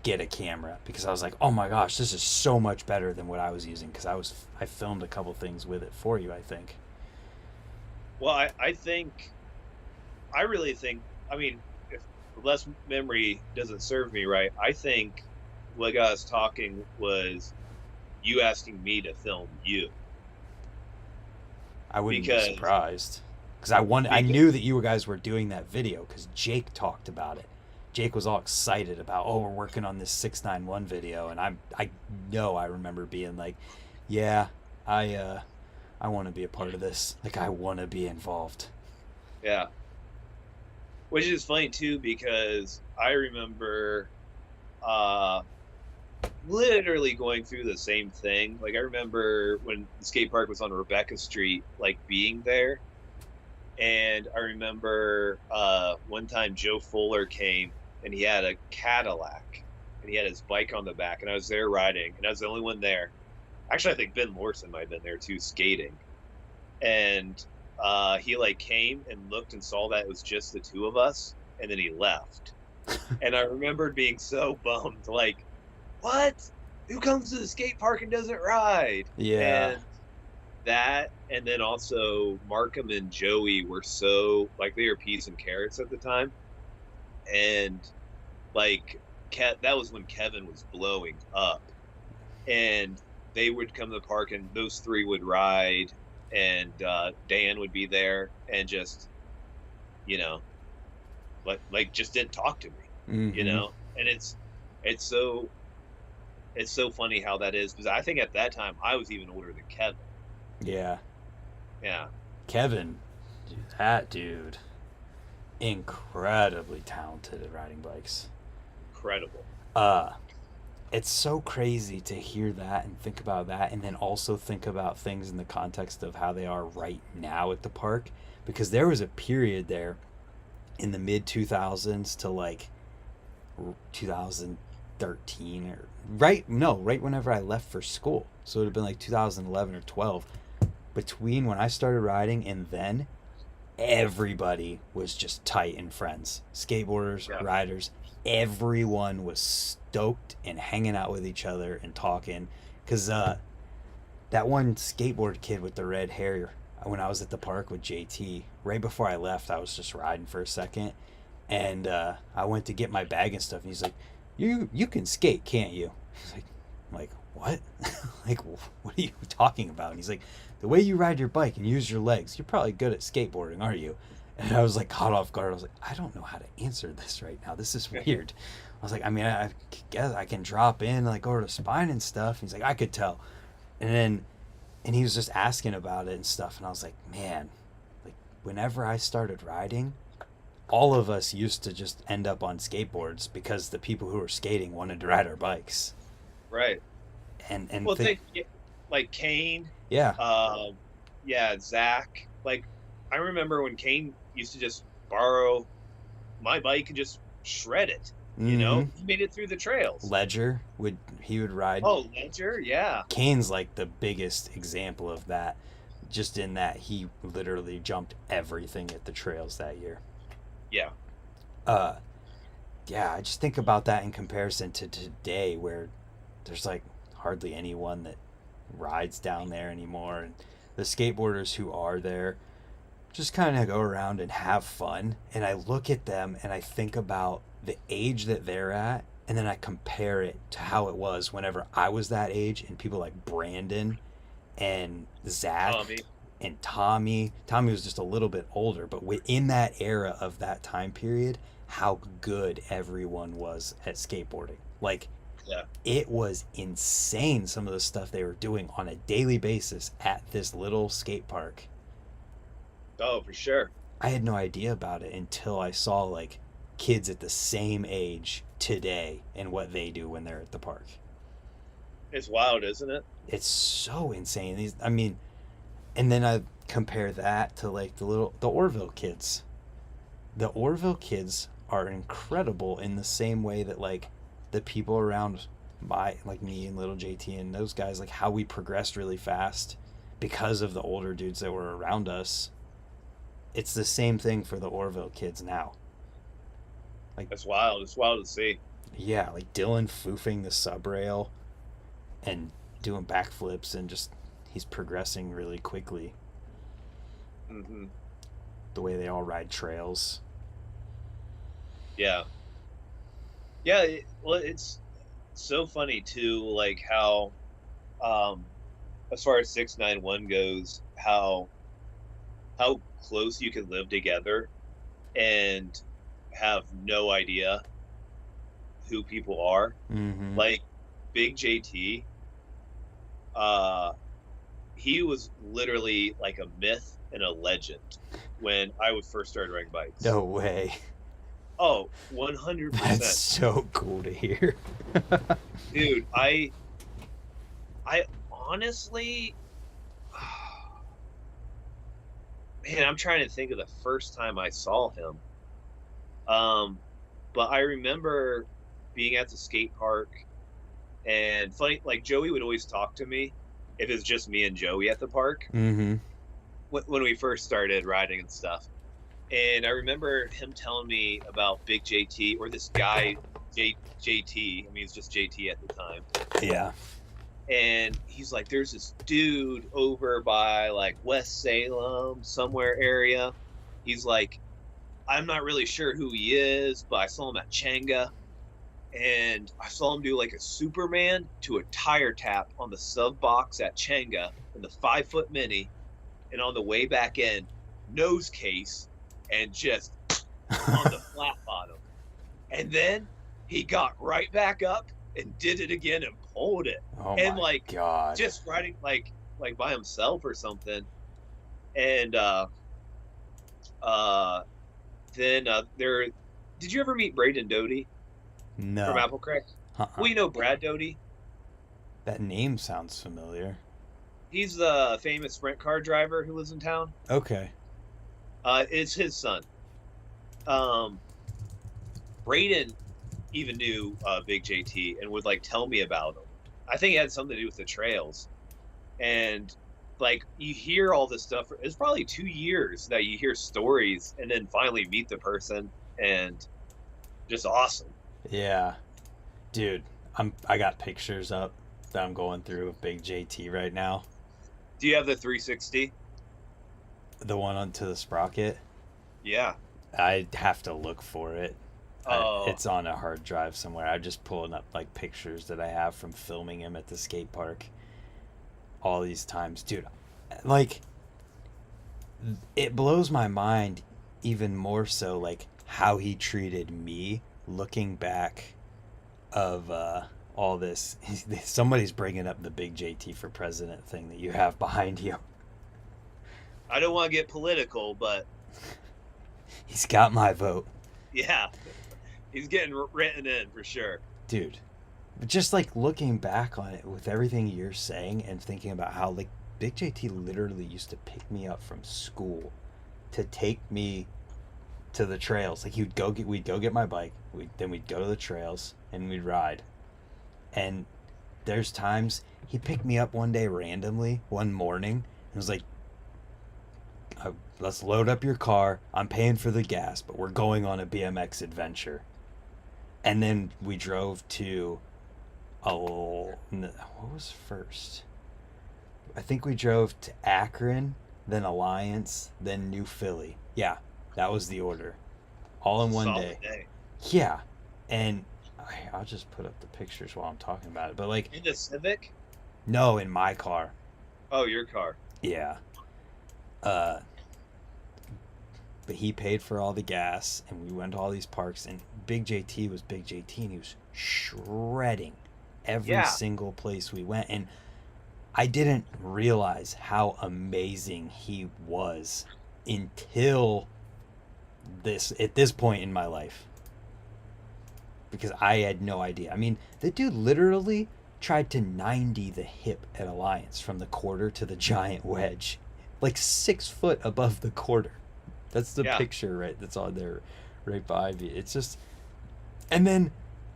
get a camera because I was like, oh my gosh, this is so much better than what I was using, because I filmed a couple things with it for you, I think. Well, I really think, I mean, if less memory doesn't serve me right, I think what got us talking was you asking me to film you. I wouldn't be Because, surprised because I because, knew that you guys were doing that video because Jake talked about it. Jake was all excited about, oh, we're working on this 691 video, and I know I remember being like, yeah, I want to be a part of this. Like I want to be involved. yeah. Which is funny too, because I remember uh, literally going through the same thing. Like I remember when the skate park was on Rebecca Street, like being there. And I remember one time Joe Fuller came and he had a Cadillac and he had his bike on the back, and I was there riding, and I was the only one there. Actually, I think Ben Lorson might have been there too, skating. And he like came and looked and saw that it was just the two of us, and then he left. And I remembered being so bummed, like, what? who comes to the skate park and doesn't ride? Yeah. And that, and then also Markham and Joey were so like they were peas and carrots at the time, and like that was when Kevin was blowing up, and they would come to the park, and those three would ride, and Dan would be there, and just you know like just didn't talk to me, Mm-hmm. and it's it's so funny how that is because I think at that time I was even older than Kevin. Yeah. Yeah, Kevin, dude, that dude, incredibly talented at riding bikes. incredible. Uh, it's so crazy to hear that and think about that, and then also think about things in the context of how they are right now at the park. Because there was a period there in the mid 2000s to like 2013 or right, no, right whenever I left for school. So it would have been like 2011 or 12. Between when I started riding and then, everybody was just tight and friends. Skateboarders, Yeah. riders, everyone was stoked and hanging out with each other and talking. Because that one skateboard kid with the red hair, when I was at the park with JT, right before I left, I was just riding for a second. And I went to get my bag and stuff. And he's like, you can skate, can't you? He's like, I'm like, what? Like, what are you talking about? And he's like, the way you ride your bike and use your legs, you're probably good at skateboarding, aren't you? And I was like caught off guard. I was like, I don't know how to answer this right now. This is weird. I was like, I mean, I guess I can drop in like over to spine and stuff. He's like, I could tell. And then, and he was just asking about it and stuff. And I was like, man, like whenever I started riding, all of us used to just end up on skateboards because the people who were skating wanted to ride our bikes. Right. And Well, think, think like Kane, yeah, um, yeah, Zach. Like I remember when Kane used to just borrow my bike and just shred it. mm-hmm. He made it through the trails. Ledger would he would ride. Oh, Ledger, yeah, Kane's like the biggest example of that, just in that he literally jumped everything at the trails that year. yeah, Uh, yeah, I just think about that in comparison to today, where there's like hardly anyone that rides down there anymore, and the skateboarders who are there just kind of go around and have fun. And I look at them and I think about the age that they're at, and then I compare it to how it was whenever I was that age, and people like Brandon and Zach Tommy, and Tommy. Tommy was just a little bit older, but within that era of that time period, how good everyone was at skateboarding. Like, yeah. it was insane some of the stuff they were doing on a daily basis at this little skate park. Oh, for sure. I had no idea about it until I saw like kids at the same age today and what they do when they're at the park. It's wild, isn't it? It's so insane. These, I mean, and then I compare that to like the Orville kids. The Orville kids are incredible in the same way that like the people around my like me and little JT and those guys, like how we progressed really fast because of the older dudes that were around us. It's the same thing for the Orville kids now. Like, It's wild. It's wild to see. yeah, like Dylan foofing the sub rail and doing backflips, and just he's progressing really quickly. Hmm. The way they all ride trails. Yeah, yeah. Well, it's so funny too, like how, um, as far as 691 goes, how close you can live together and have no idea who people are. Mm-hmm. Like Big JT, uh, he was literally like a myth and a legend when I would first started riding bikes. No way. Oh, That's 100%. so cool to hear. Dude, I honestly, man, I'm trying to think of the first time I saw him. Um, but I remember being at the skate park, and funny, like Joey would always talk to me if it's just me and Joey at the park Mm-hmm. when we first started riding and stuff. And I remember him telling me about Big JT or this guy JT. I mean, it's just JT at the time. Yeah. And he's like, there's this dude over by like West Salem, somewhere area. He's like, I'm not really sure who he is, but I saw him at Changa. And I saw him do like a Superman to a tire tap on the sub box at Changa in the 5-foot mini. And on the way back in, nose case and just on the flat bottom. And then he got right back up and did it again and pulled it. Oh and my like God. just riding like by himself or something. And then there did you ever meet Braden Doty No. from Apple Creek? Well, you know Brad Doty? That name sounds familiar. He's the famous sprint car driver who lives in town. Okay. It's his son. Braden even knew Big JT and would like tell me about him. I think it had something to do with the trails. And like you hear all this stuff. It's probably 2 years that you hear stories and then finally meet the person, and just awesome. Yeah. Dude, I got pictures up that I'm going through of Big JT right now. Do you have the 360? The one onto the sprocket? Yeah. I'd have to look for it. Oh. It's on a hard drive somewhere. I'm just pulling up like pictures that I have from filming him at the skate park all these times. Dude, like, it blows my mind even more so, like, how he treated me looking back of all this. Somebody's bringing up the Big JT for president thing that you have behind you. I don't want to get political, but He's got my vote. yeah, he's getting written in for sure. Dude, but just like looking back on it with everything you're saying and thinking about how like Big JT literally used to pick me up from school to take me to the trails. Like we'd go get my bike, then we'd go to the trails and we'd ride. And there's times he picked me up one day randomly one morning and was like, let's load up your car. I'm paying for the gas, but we're going on a BMX adventure. And then we drove to what was first? I think we drove to Akron, then Alliance, then New Philly. Yeah, that was the order. All in one Solid day. Yeah. And I'll just put up the pictures while I'm talking about it. But like In the Civic? no, in my car. Oh, your car. Yeah. But he paid for all the gas, and we went to all these parks, and Big JT was Big JT, and he was shredding every single place we went. And I didn't realize how amazing he was until at this point in my life. Because I had no idea. I mean, the dude literally tried to 90 the hip at Alliance from the quarter to the giant wedge. Like 6 foot above the quarter. That's the picture, right? That's on there right behind me. It's just... And then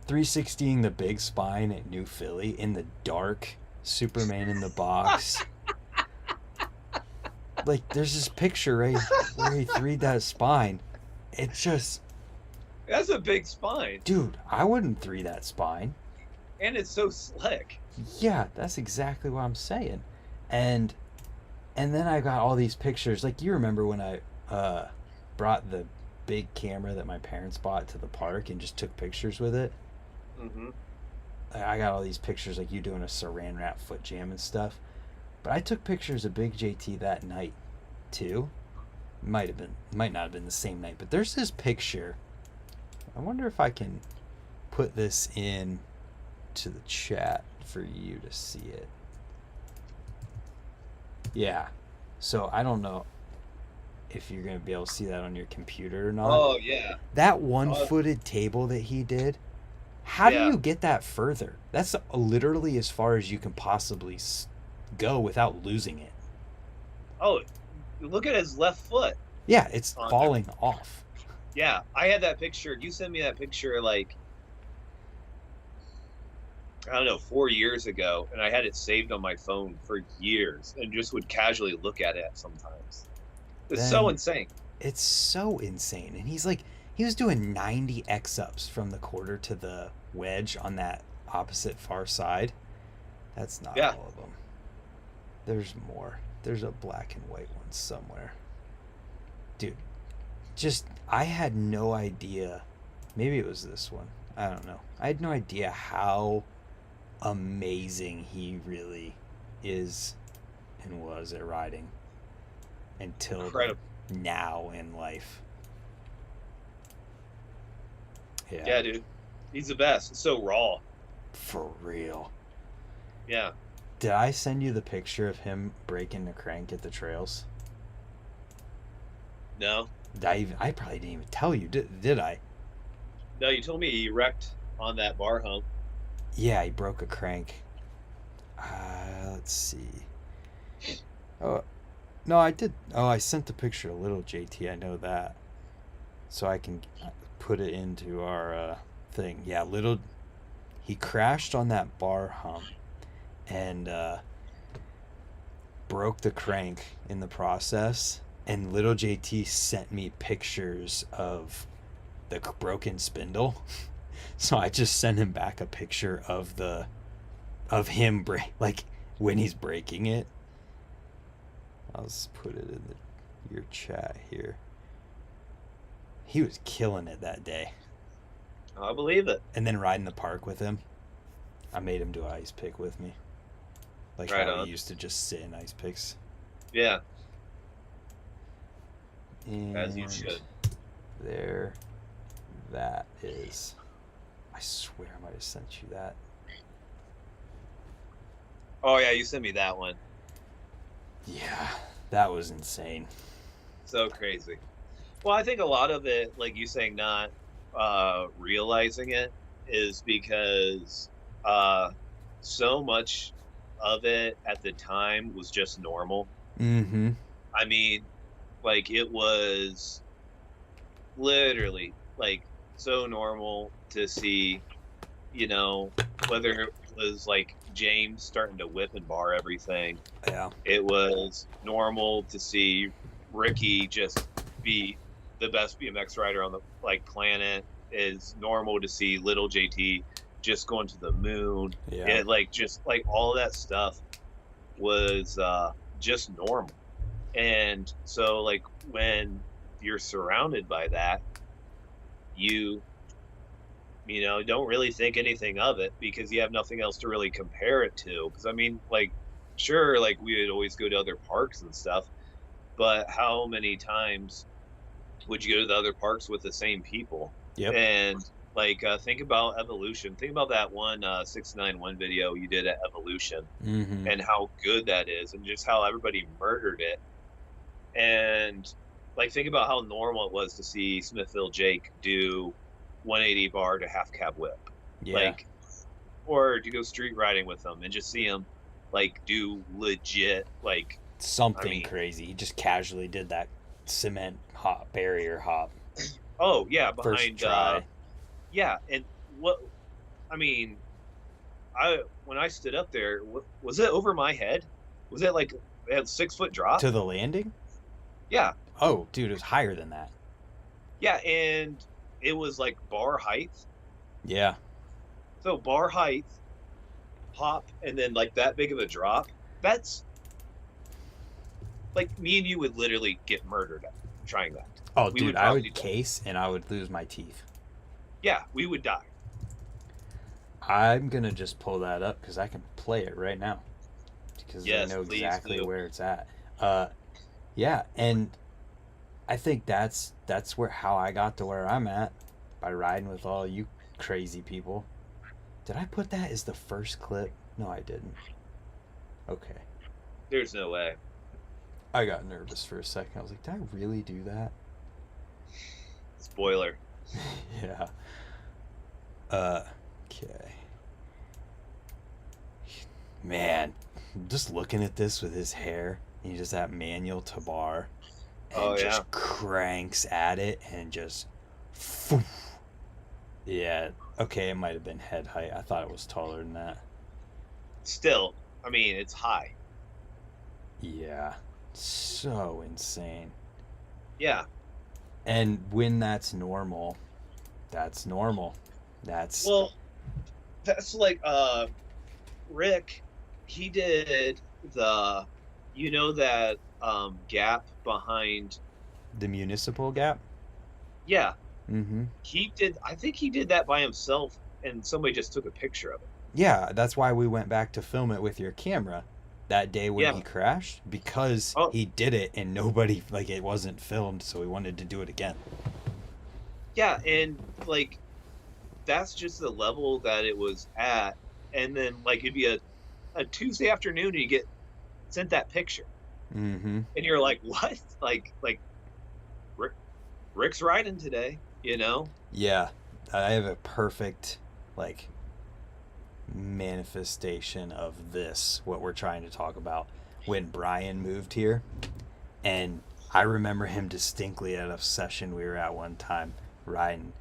360ing the big spine at New Philly in the dark. Superman in the box. Like, there's this picture right where he 3'd that spine. It's just... That's a big spine. Dude, I wouldn't 3 that spine. And it's so slick. Yeah, that's exactly what I'm saying. And then I got all these pictures. Like, you remember when I brought the big camera that my parents bought to the park and just took pictures with it? Mm-hmm. I got all these pictures, like you doing a saran wrap foot jam and stuff. But I took pictures of Big JT that night, too. Might not have been the same night. But there's this picture. I wonder if I can put this in to the chat for you to see it. Yeah. So I don't know if you're going to be able to see that on your computer or not. Oh, yeah. That one-footed table that he did, how do you get that further? That's literally as far as you can possibly go without losing it. Oh, look at his left foot. Yeah, it's falling off. Yeah, I had that picture. You sent me that picture, like, I don't know, 4 years ago, and I had it saved on my phone for years and just would casually look at it sometimes. It's so insane. It's so insane. And he's like, He was doing 90 X-ups from the quarter to the wedge on that opposite far side. That's not Yeah. all of them. There's more. There's a black and white one somewhere. Dude, just, I had no idea. Maybe it was this one. I don't know. I had no idea how amazing he really is and was at riding until Incredible. now in life. Yeah. Yeah, dude. He's the best. It's so raw. For real. Yeah. Did I send you the picture of him breaking the crank at the trails? No. I probably didn't even tell you, did I? No, you told me he wrecked on that bar hump. Yeah, he broke a crank. Let's see. Oh, no, I did. Oh, I sent the picture to little JT. I know that. So I can put it into our thing. Yeah, he crashed on that bar hump and broke the crank in the process. And little JT sent me pictures of the broken spindle. So I just sent him back a picture of him like when he's breaking it. I'll just put it in your chat here. He was killing it that day. I believe it. And then riding the park with him, I made him do ice pick with me. Like Right how on. he used to just sit in ice picks. Yeah, And as you should. there that is. I swear I might have sent you that. Oh yeah, you sent me that one. Yeah, that was insane. So crazy. Well, I think a lot of it, like you saying, not realizing it, is because so much of it at the time was just normal. Mm-hmm. I mean, like it was literally like so normal to see, whether it was like James starting to whip and bar everything. Yeah. It was normal to see Ricky just be the best BMX rider on the planet. Is normal to see little JT just going to the moon. Yeah. It just all that stuff was just normal. And so when you're surrounded by that, you don't really think anything of it because you have nothing else to really compare it to. Because I mean, sure, we would always go to other parks and stuff, but how many times would you go to the other parks with the same people? Yep. And think about Evolution. Think about that one 691 video you did at Evolution, Mm-hmm. and how good that is, and just how everybody murdered it. And think about how normal it was to see Smithville Jake do 180 bar to half cab whip. Yeah. Or to go street riding with them and just see him do legit something crazy. He just casually did that cement barrier hop. Oh yeah, behind First try. Yeah, and when I stood up there, was it over my head? Was it it had 6 foot drop to the landing? Yeah. Oh, dude, it was higher than that. Yeah, and it was bar height. Yeah. So bar height, hop, and then that big of a drop. That's me and you would literally get murdered at trying that. Oh, dude, I would case and I would lose my teeth. Yeah, we would die. I'm going to just pull that up because I can play it right now. Because I know exactly where it's at. Yeah, and I think that's how I got to where I'm at, by riding with all you crazy people. Did I put that as the first clip? No, I didn't. Okay. There's no way. I got nervous for a second. I was like, did I really do that? Spoiler. Yeah. Okay. Man, just looking at this with his hair, he just that manual to bar, and just cranks at it and just, poof. Yeah. Okay, it might have been head height. I thought it was taller than that. Still, I mean, it's high. Yeah. So insane. Yeah. And when that's normal, that's normal. That's Well, that's like Rick, he did the, that gap behind, the municipal gap. yeah, Mm-hmm. I think he did that by himself and somebody just took a picture of it. Yeah, that's why we went back to film it with your camera that day when Yeah. he crashed, because Oh, he did it and nobody, like, it wasn't filmed, so we wanted to do it again. yeah, and like that's just the level that it was at. And then like it'd be a Tuesday afternoon and you get sent that picture. Mm-hmm. And you're like, what? Like Rick, Rick's riding today. Yeah, I have a perfect, like, manifestation of this, what we're trying to talk about. When Brian moved here, and I remember him distinctly at a session we were at one time, riding,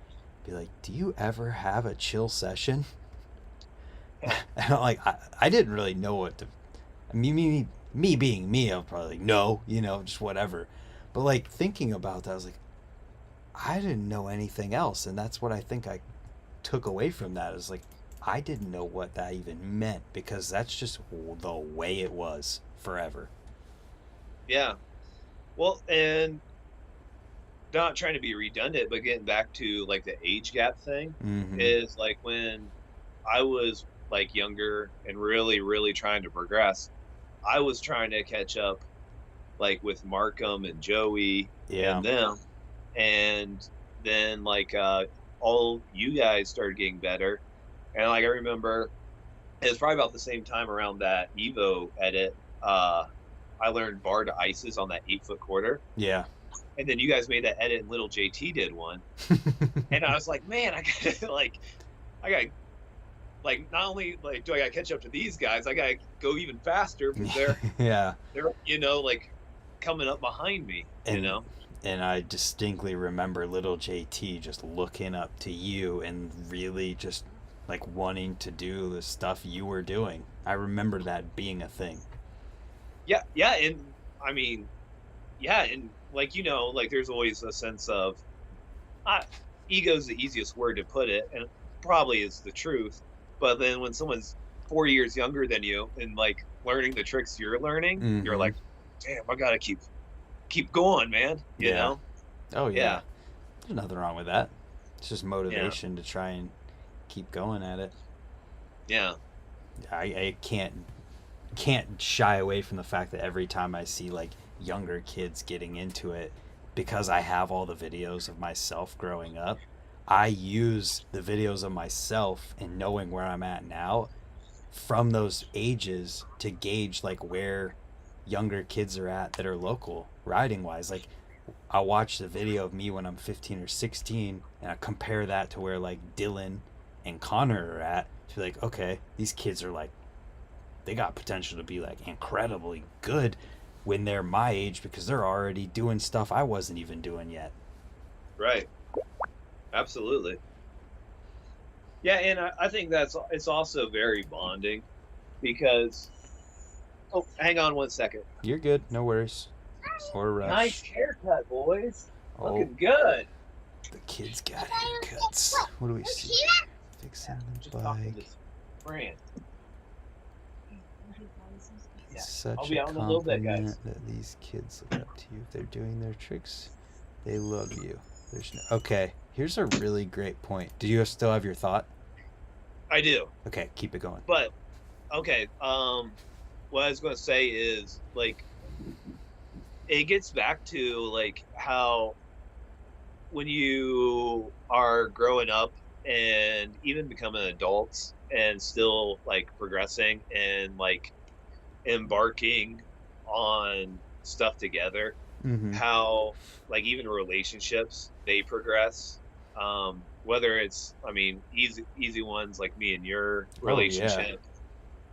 be like, "Do you ever have a chill session?" And I'm like, I didn't really know what to. I mean, me being me, I'm probably like, no, just whatever. But like thinking about that, I was like, I didn't know anything else, and that's what I think I took away from that. Is like, I didn't know what that even meant, because that's just the way it was forever. Yeah. Well, and not trying to be redundant, but getting back to like the age gap thing Mm-hmm. is like when I was like younger and really, really trying to progress, I was trying to catch up like with Markham and Joey Yeah. and them. And then like all you guys started getting better. And like I remember it was probably about the same time around that Evo edit. I learned bar to ices on that 8 foot quarter. Yeah. And then you guys made that edit and little JT did one. And I was like, man, I gotta I gotta like not only like do I gotta catch up to these guys, I gotta go even faster because Yeah. they're like coming up behind me. and and I distinctly remember little JT just looking up to you and really just like wanting to do the stuff you were doing. I remember that being a thing. Yeah, yeah, and I mean, yeah, and like like there's always a sense of uh, ego is the easiest word to put it, and probably is the truth. But then when someone's 4 years younger than you and like learning the tricks you're learning, you're Mm-hmm. like, damn, I gotta keep going, man. Yeah. Oh yeah. Yeah, There's nothing wrong with that. It's just yeah, motivation to try and keep going at it. yeah, I can't shy away from the fact that every time I see like younger kids getting into it, because I have all the videos of myself growing up, I use the videos of myself and knowing where I'm at now from those ages to gauge like where younger kids are at that are local riding wise. Like, I watch the video of me when I'm 15 or 16 and I compare that to where like Dylan and Connor are at, to be like, okay, these kids are like, they got potential to be like incredibly good when they're my age, because they're already doing stuff I wasn't even doing yet. right, absolutely. Yeah, and I think it's also very bonding because oh, hang on one second. You're good, no worries or Nice rush. haircut, boys. Oh, Looking good. the kids got haircuts. What do we see? Yeah, Fixing just the talking to bike. Fran. Yeah, It's I'll such a be out in a little bit, compliment guys. that these kids look up to you. If they're doing their tricks, they love you. There's no. Okay, here's a really great point. Do you still have your thought? I do, Okay, keep it going. but okay. What I was going to say is like it gets back to like how when you are growing up and even becoming adults and still like progressing and like embarking on stuff together, Mm-hmm. how like even relationships they progress, whether it's I mean easy ones like me and your Oh yeah. relationship,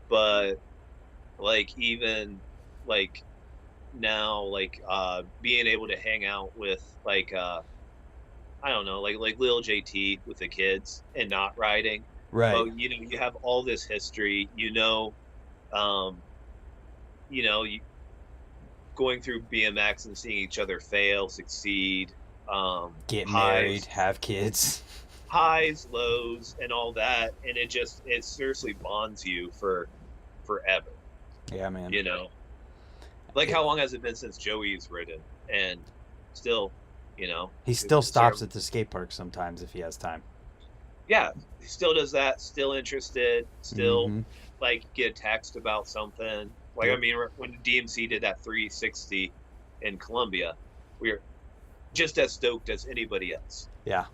but like even like now like being able to hang out with like I don't know, like little JT with the kids and not riding, but Right. you have all this history, um you going through BMX and seeing each other fail, succeed, Get married, highs, have kids. lows, and all that, and it seriously bonds you for forever. Yeah, man. You know, like It, how long has it been since Joey's ridden, and still, he still stops at the skate park sometimes if he has time. yeah, he still does that. Still interested. Still, Mm-hmm. like, get a text about something. Like, I Yep. mean, when DMC did that 360 in Colombia, we were just as stoked as anybody else. Yeah.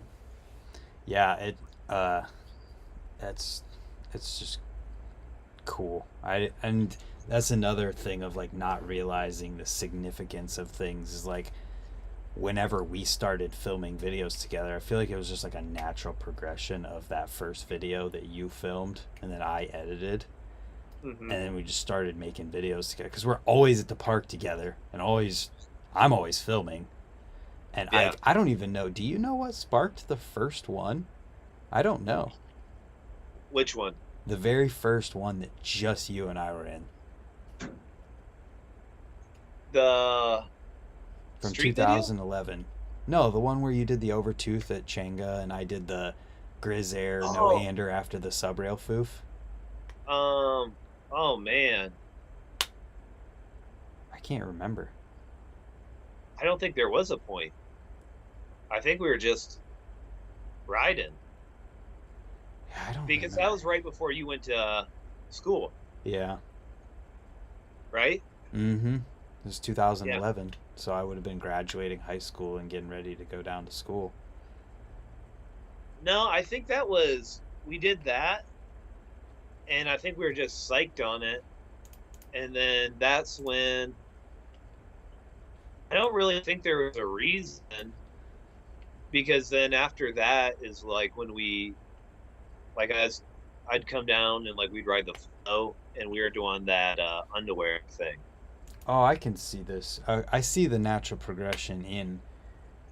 Yeah. Uh, that's it's just cool. And that's another thing of like not realizing the significance of things is like whenever we started filming videos together, I feel like it was just like a natural progression of that first video that you filmed and then I edited. Hmm. And then we just started making videos together because we're always at the park together and I'm always filming. And Yeah. I don't even know. Do you know what sparked the first one? I don't know. Which one? The very first one that just you and I were in The from street video? 2011. No, the one where you did the overtooth at Changa and I did the Grizz Air no Oh, hander after the subrail foof. um, oh man, I can't remember. I don't think there was a point. I think we were just riding Yeah, I don't because that remember. was right before you went to school, Yeah. right? Mm-hmm. It was Yeah. 2011, so I would have been graduating high school and getting ready to go down to school. No, I think that was we did that, and I think we were just psyched on it, and then that's when I don't really think there was a reason because then after that is like when we like as I'd come down and like we'd ride the flow and we were doing that underwear thing. Oh, I can see this. I see the natural progression in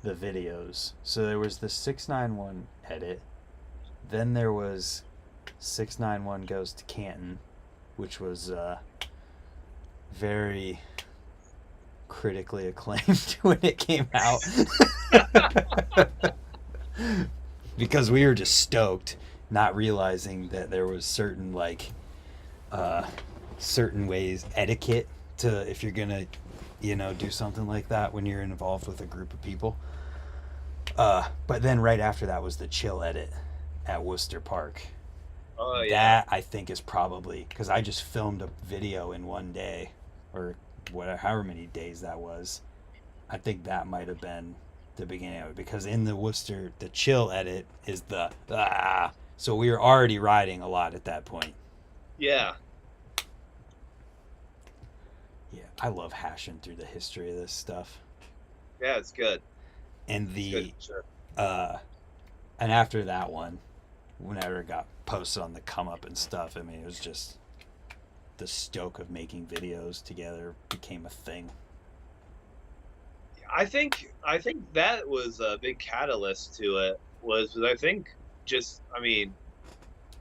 the videos. So there was the 691 edit, then there was 691 goes to Canton, which was very critically acclaimed when it came out. Because we were just stoked, not realizing that there was certain like uh, certain ways etiquette to if you're gonna do something like that when you're involved with a group of people. But then right after that was the chill edit at Worcester Park. Oh yeah. That I think is probably because I just filmed a video in one day, or whatever, however many days that was. I think that might have been the beginning of it because in the Worcester, the chill edit is the so we were already riding a lot at that point. Yeah. Yeah, I love hashing through the history of this stuff Yeah, it's good. and It's good the for sure. uh and after that one, whenever it got posted on the come up and stuff, I mean it was just the stoke of making videos together became a thing. I think that was a big catalyst to it was I think just I mean,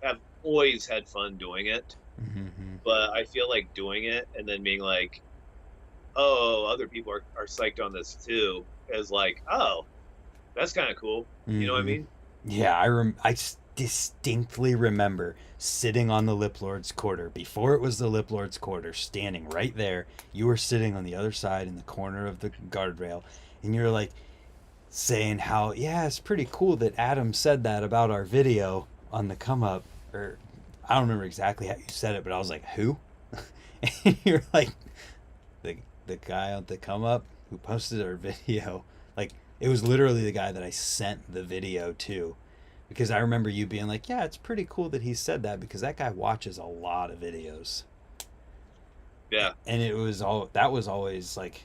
I've always had fun doing it, Mm-hmm. but I feel like doing it and then being like, oh, other people are psyched on this too is like, oh, that's kind of cool. You know what I Mm-hmm. mean? Yeah, I distinctly remember sitting on the Lip Lord's quarter before it was the Lip Lord's quarter, standing right there. You were sitting on the other side in the corner of the guardrail, and you were like saying how yeah, it's pretty cool that Adam said that about our video on the come up, or I don't remember exactly how you said it, but I was like, who? And you're like the the guy on the come up who posted our video. Like it was literally the guy that I sent the video to because I remember you being like, "Yeah, it's pretty cool that he said that because that guy watches a lot of videos." Yeah, And it was all that was always like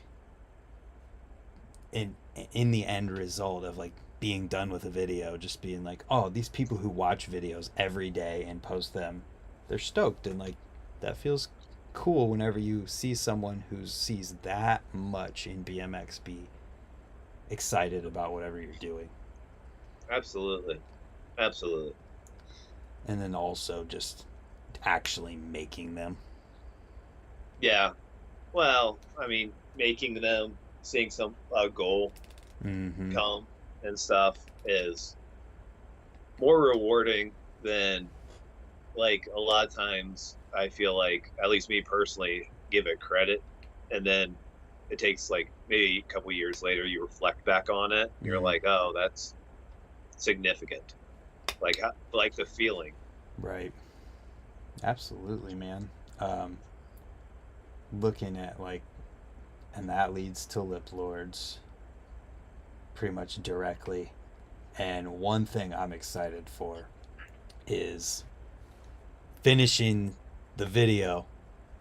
in in the end result of like being done with a video just being like, "Oh, these people who watch videos every day and post them, they're stoked." And like that feels cool whenever you see someone who sees that much in BMX be excited about whatever you're doing. absolutely, absolutely. And then also just actually making them. Yeah. Well, I mean, making them seeing some goal. Mm-hmm. come and stuff is more rewarding than, like, a lot of times I feel like, at least me personally, give it credit, and then it takes like maybe a couple years later you reflect back on it, you're Mm-hmm. like, oh, that's significant. Like like the feeling. Right. Absolutely, man. Um, Looking at like, and that leads to Lip Lords pretty much directly. And one thing I'm excited for is finishing the video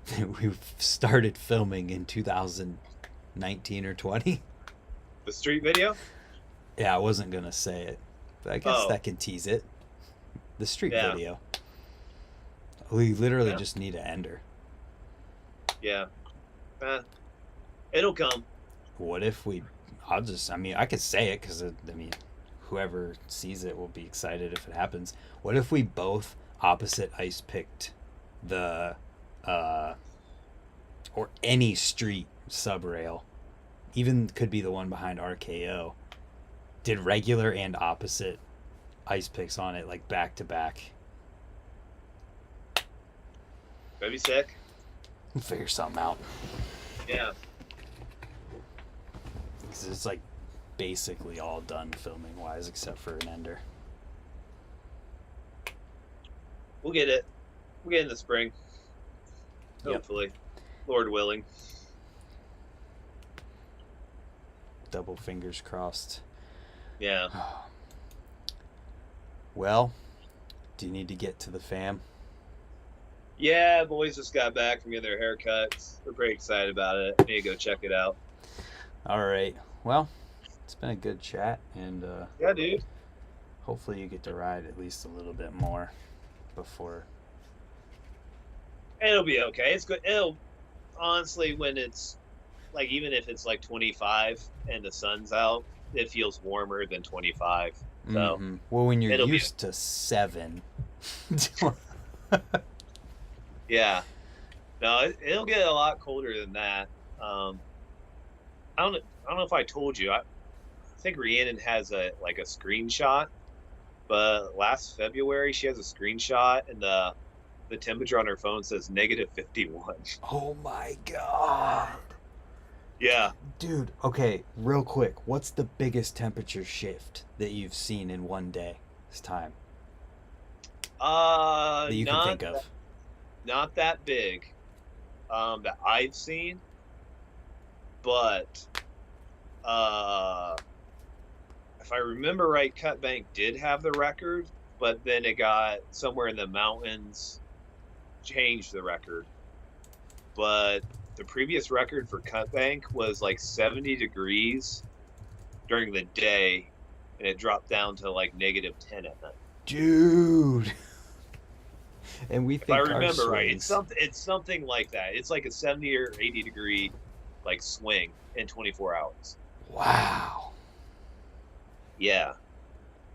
that we started filming in 2019 or 20. The street video. Yeah, I wasn't gonna say it, but I guess Oh that can tease it. The street yeah, video. We literally yeah, just need an ender. yeah. Eh, it'll come. What if we? I mean, I could say it because I mean, whoever sees it will be excited if it happens. What if we both opposite ice picked the, uh, or any street subrail, even could be the one behind RKO, did regular and opposite ice picks on it like back to back. That'd be sick. We'll figure something out. Yeah, 'Cause it's like basically all done filming wise except for an ender. we'll get it. We'll get it in the spring, Yep. hopefully, Lord willing. Double fingers crossed. Yeah. Well, do you need to get to the fam? Yeah, boys just got back from getting their haircuts. We're pretty excited about it. Need to go check it out. All right. Well, it's been a good chat, and Yeah, dude. hopefully you get to ride at least a little bit more before. It'll be okay. It's good. It'll, honestly, when it's like, even if it's like 25 and the sun's out, it feels warmer than 25. So Mm-hmm. Well, when you're it'll be, used to 7. yeah. No, it'll get a lot colder than that. I don't know if I told you. I think Rhiannon has a screenshot, but last February she has a screenshot, and the temperature on her phone says -51. Oh my god. Yeah. Dude, okay, real quick. What's the biggest temperature shift that you've seen in one day this time that you can think of? Not that big, that I've seen, but if I remember right, Cut Bank did have the record, but then it got somewhere in the mountains changed the record. But the previous record for Cut Bank was like 70 degrees during the day, and it dropped down to like -10 at night. Dude. And we If think I our remember right, swings. it's something like that. It's like a 70 or 80 degree like swing in 24 hours. Wow. Yeah.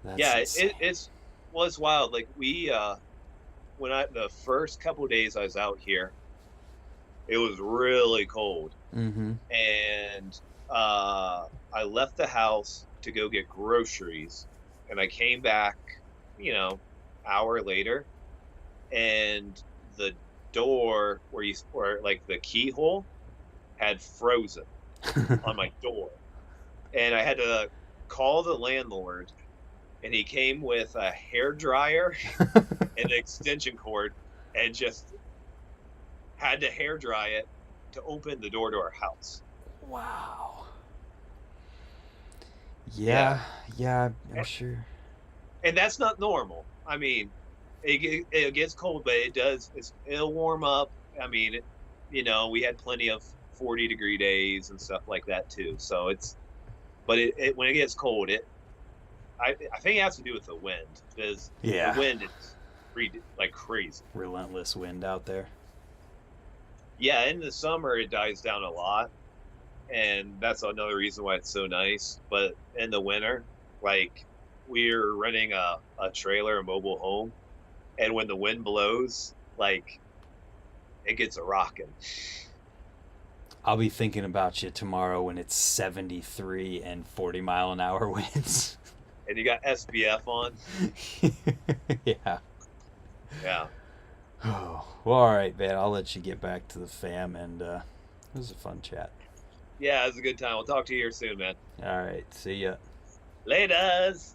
That's Yeah, insane. it's was wild. Like we when I the first couple of days I was out here, it was really cold. Mm-hmm. And I left the house to go get groceries, and I came back, hour later, and the door where like the keyhole had frozen on my door, and I had to call the landlord, and he came with a hair dryer and an extension cord, and just had to hair dry it to open the door to our house. Wow. Yeah, yeah, I'm sure. And that's not normal. I mean, it gets cold, but it'll warm up. I mean, we had plenty of 40-degree days and stuff like that too. So but when it gets cold, I think it has to do with the wind, because Yeah. the wind is like crazy. Relentless wind out there. Yeah, in the summer it dies down a lot, and that's another reason why it's so nice. But in the winter, like, we're renting a trailer, a mobile home, and when the wind blows, like, it gets a rocking. I'll be thinking about you tomorrow when it's 73 and 40-mile-an-hour winds. And you got SBF on. Yeah. Yeah. Oh, well, all right, man. I'll let you get back to the fam, and it was a fun chat. Yeah, it was a good time. We'll talk to you here soon, man. All right. See ya. Laters.